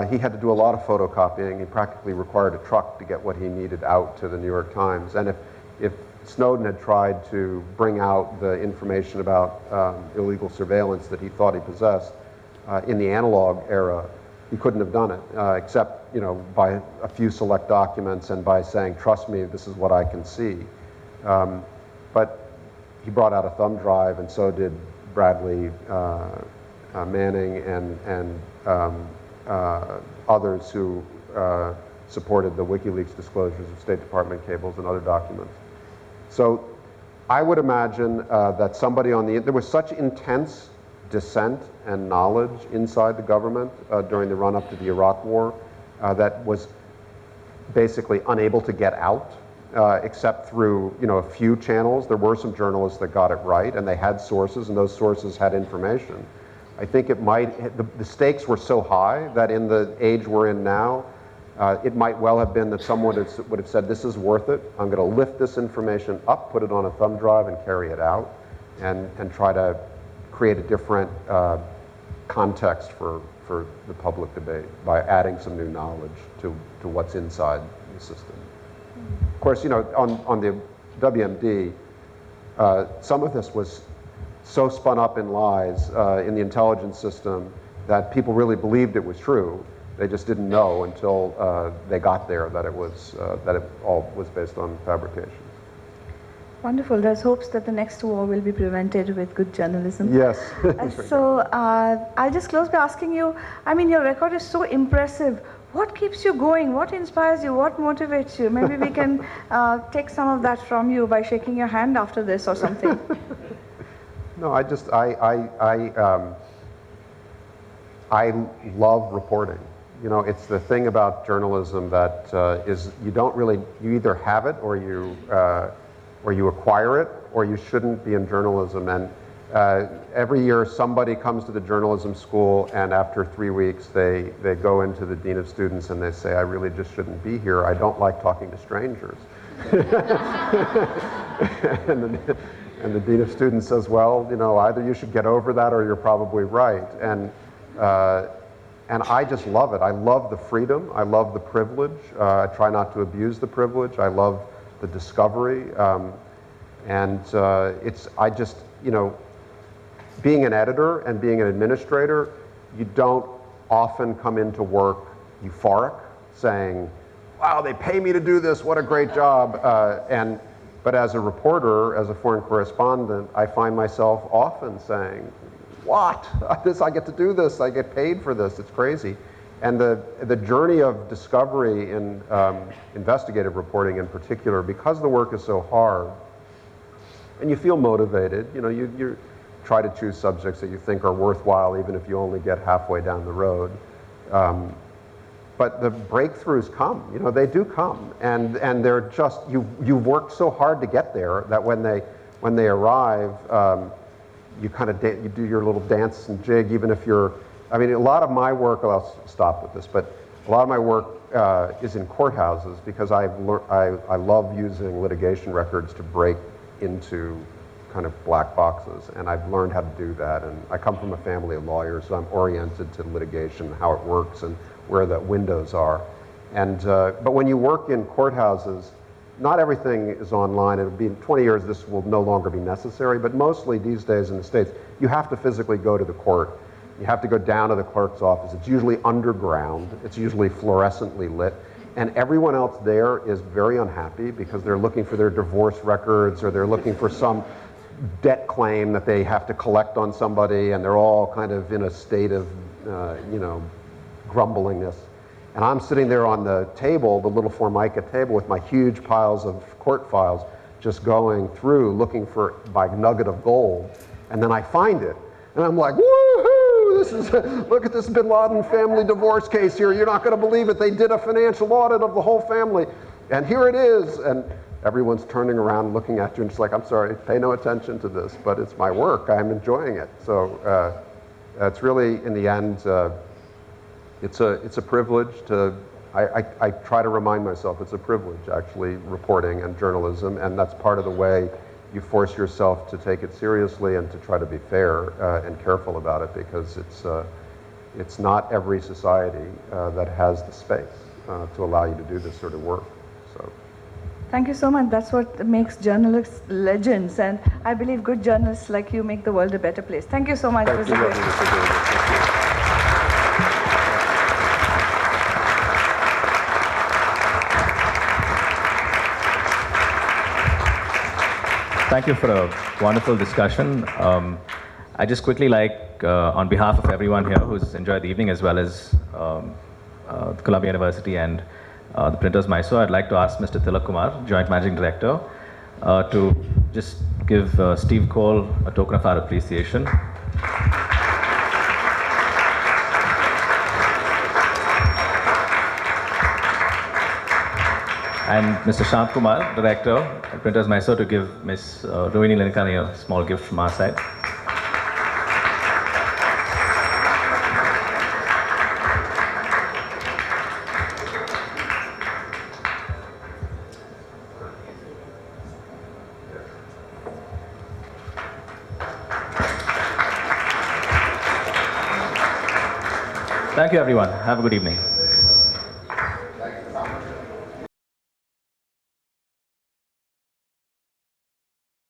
he had to do a lot of photocopying. He practically required a truck to get what he needed out to the New York Times. And if Snowden had tried to bring out the information about illegal surveillance that he thought he possessed in the analog era, he couldn't have done it, except by a few select documents and by saying, "Trust me, this is what I can see." But he brought out a thumb drive, and so did Bradley Manning and others who supported the WikiLeaks disclosures of State Department cables and other documents. So I would imagine that somebody there was such intense dissent and knowledge inside the government during the run-up to the Iraq War that was basically unable to get out except through a few channels. There were some journalists that got it right, and they had sources, and those sources had information. I think it might, the stakes were so high that in the age we're in now, it might well have been that someone would have said, this is worth it. I'm going to lift this information up, put it on a thumb drive, and carry it out, and try to create a different context for the public debate by adding some new knowledge to what's inside the system. Of course, you know, on the WMD, some of this was so spun up in lies in the intelligence system that people really believed it was true. They just didn't know until they got there that it was that it all was based on fabrications. Wonderful. There's hopes that the next war will be prevented with good journalism. Yes. So I'll just close by asking you, I mean, your record is so impressive. What keeps you going? What inspires you? What motivates you? Maybe we can take some of that from you by shaking your hand after this or something. No, I love reporting. You know, it's the thing about journalism that is you don't really, you either have it or you acquire it, or you shouldn't be in journalism. And every year somebody comes to the journalism school, and after 3 weeks they go into the dean of students and they say, I really just shouldn't be here. I don't like talking to strangers. And the dean of students says, well, you know, either you should get over that or you're probably right. And I just love it. I love the freedom. I love the privilege. I try not to abuse the privilege. I love the discovery. I just, you know, being an editor and being an administrator, you don't often come into work euphoric, saying, wow, they pay me to do this, what a great job. But as a reporter, as a foreign correspondent, I find myself often saying, what? I get to do this, I get paid for this, it's crazy. And the journey of discovery in investigative reporting in particular, because the work is so hard, and you feel motivated, you know, you try to choose subjects that you think are worthwhile, even if you only get halfway down the road. But the breakthroughs come, you know, they do come, and they're just, you've worked so hard to get there that when they arrive, you kind of you do your little dance and jig, even if you're, I mean, a lot of my work, I'll stop with this, but a lot of my work is in courthouses because I love using litigation records to break into kind of black boxes, and I've learned how to do that. And I come from a family of lawyers, so I'm oriented to litigation, how it works, and where the windows are. And but when you work in courthouses, not everything is online. It'll be in 20 years, this will no longer be necessary, but mostly these days in the States, you have to physically go to the court. You have to go down to the clerk's office. It's usually underground. It's usually fluorescently lit. And everyone else there is very unhappy because they're looking for their divorce records, or they're looking for some debt claim that they have to collect on somebody, and they're all kind of in a state of, you know, grumblingness. And I'm sitting there on the table, the little Formica table, with my huge piles of court files, just going through, looking for my nugget of gold. And then I find it. And I'm like, woohoo! This is, look at this Bin Laden family divorce case here. You're not going to believe it. They did a financial audit of the whole family. And here it is. And everyone's turning around, looking at you, and it's like, I'm sorry, pay no attention to this, but it's my work. I'm enjoying it. So it's really, in the end, it's a privilege to, I try to remind myself it's a privilege, actually, reporting and journalism, and that's part of the way you force yourself to take it seriously and to try to be fair and careful about it, because it's not every society that has the space to allow you to do this sort of work. So. Thank you so much. That's what makes journalists legends, and I believe good journalists like you make the world a better place. Thank you so much. Thank you, Rohini, for doing this. Thank you. Thank you for a wonderful discussion. I just quickly like, on behalf of everyone here who's enjoyed the evening, as well as Columbia University and the Printers Mysore, I'd like to ask Mr. Tilak Kumar, Joint Managing Director, to just give Steve Coll a token of our appreciation. And Mr. Shyam Kumar, Director at Printers Mysore, to give Ms. Rohini Nilekani a small gift from our side. Thank you, everyone. Have a good evening.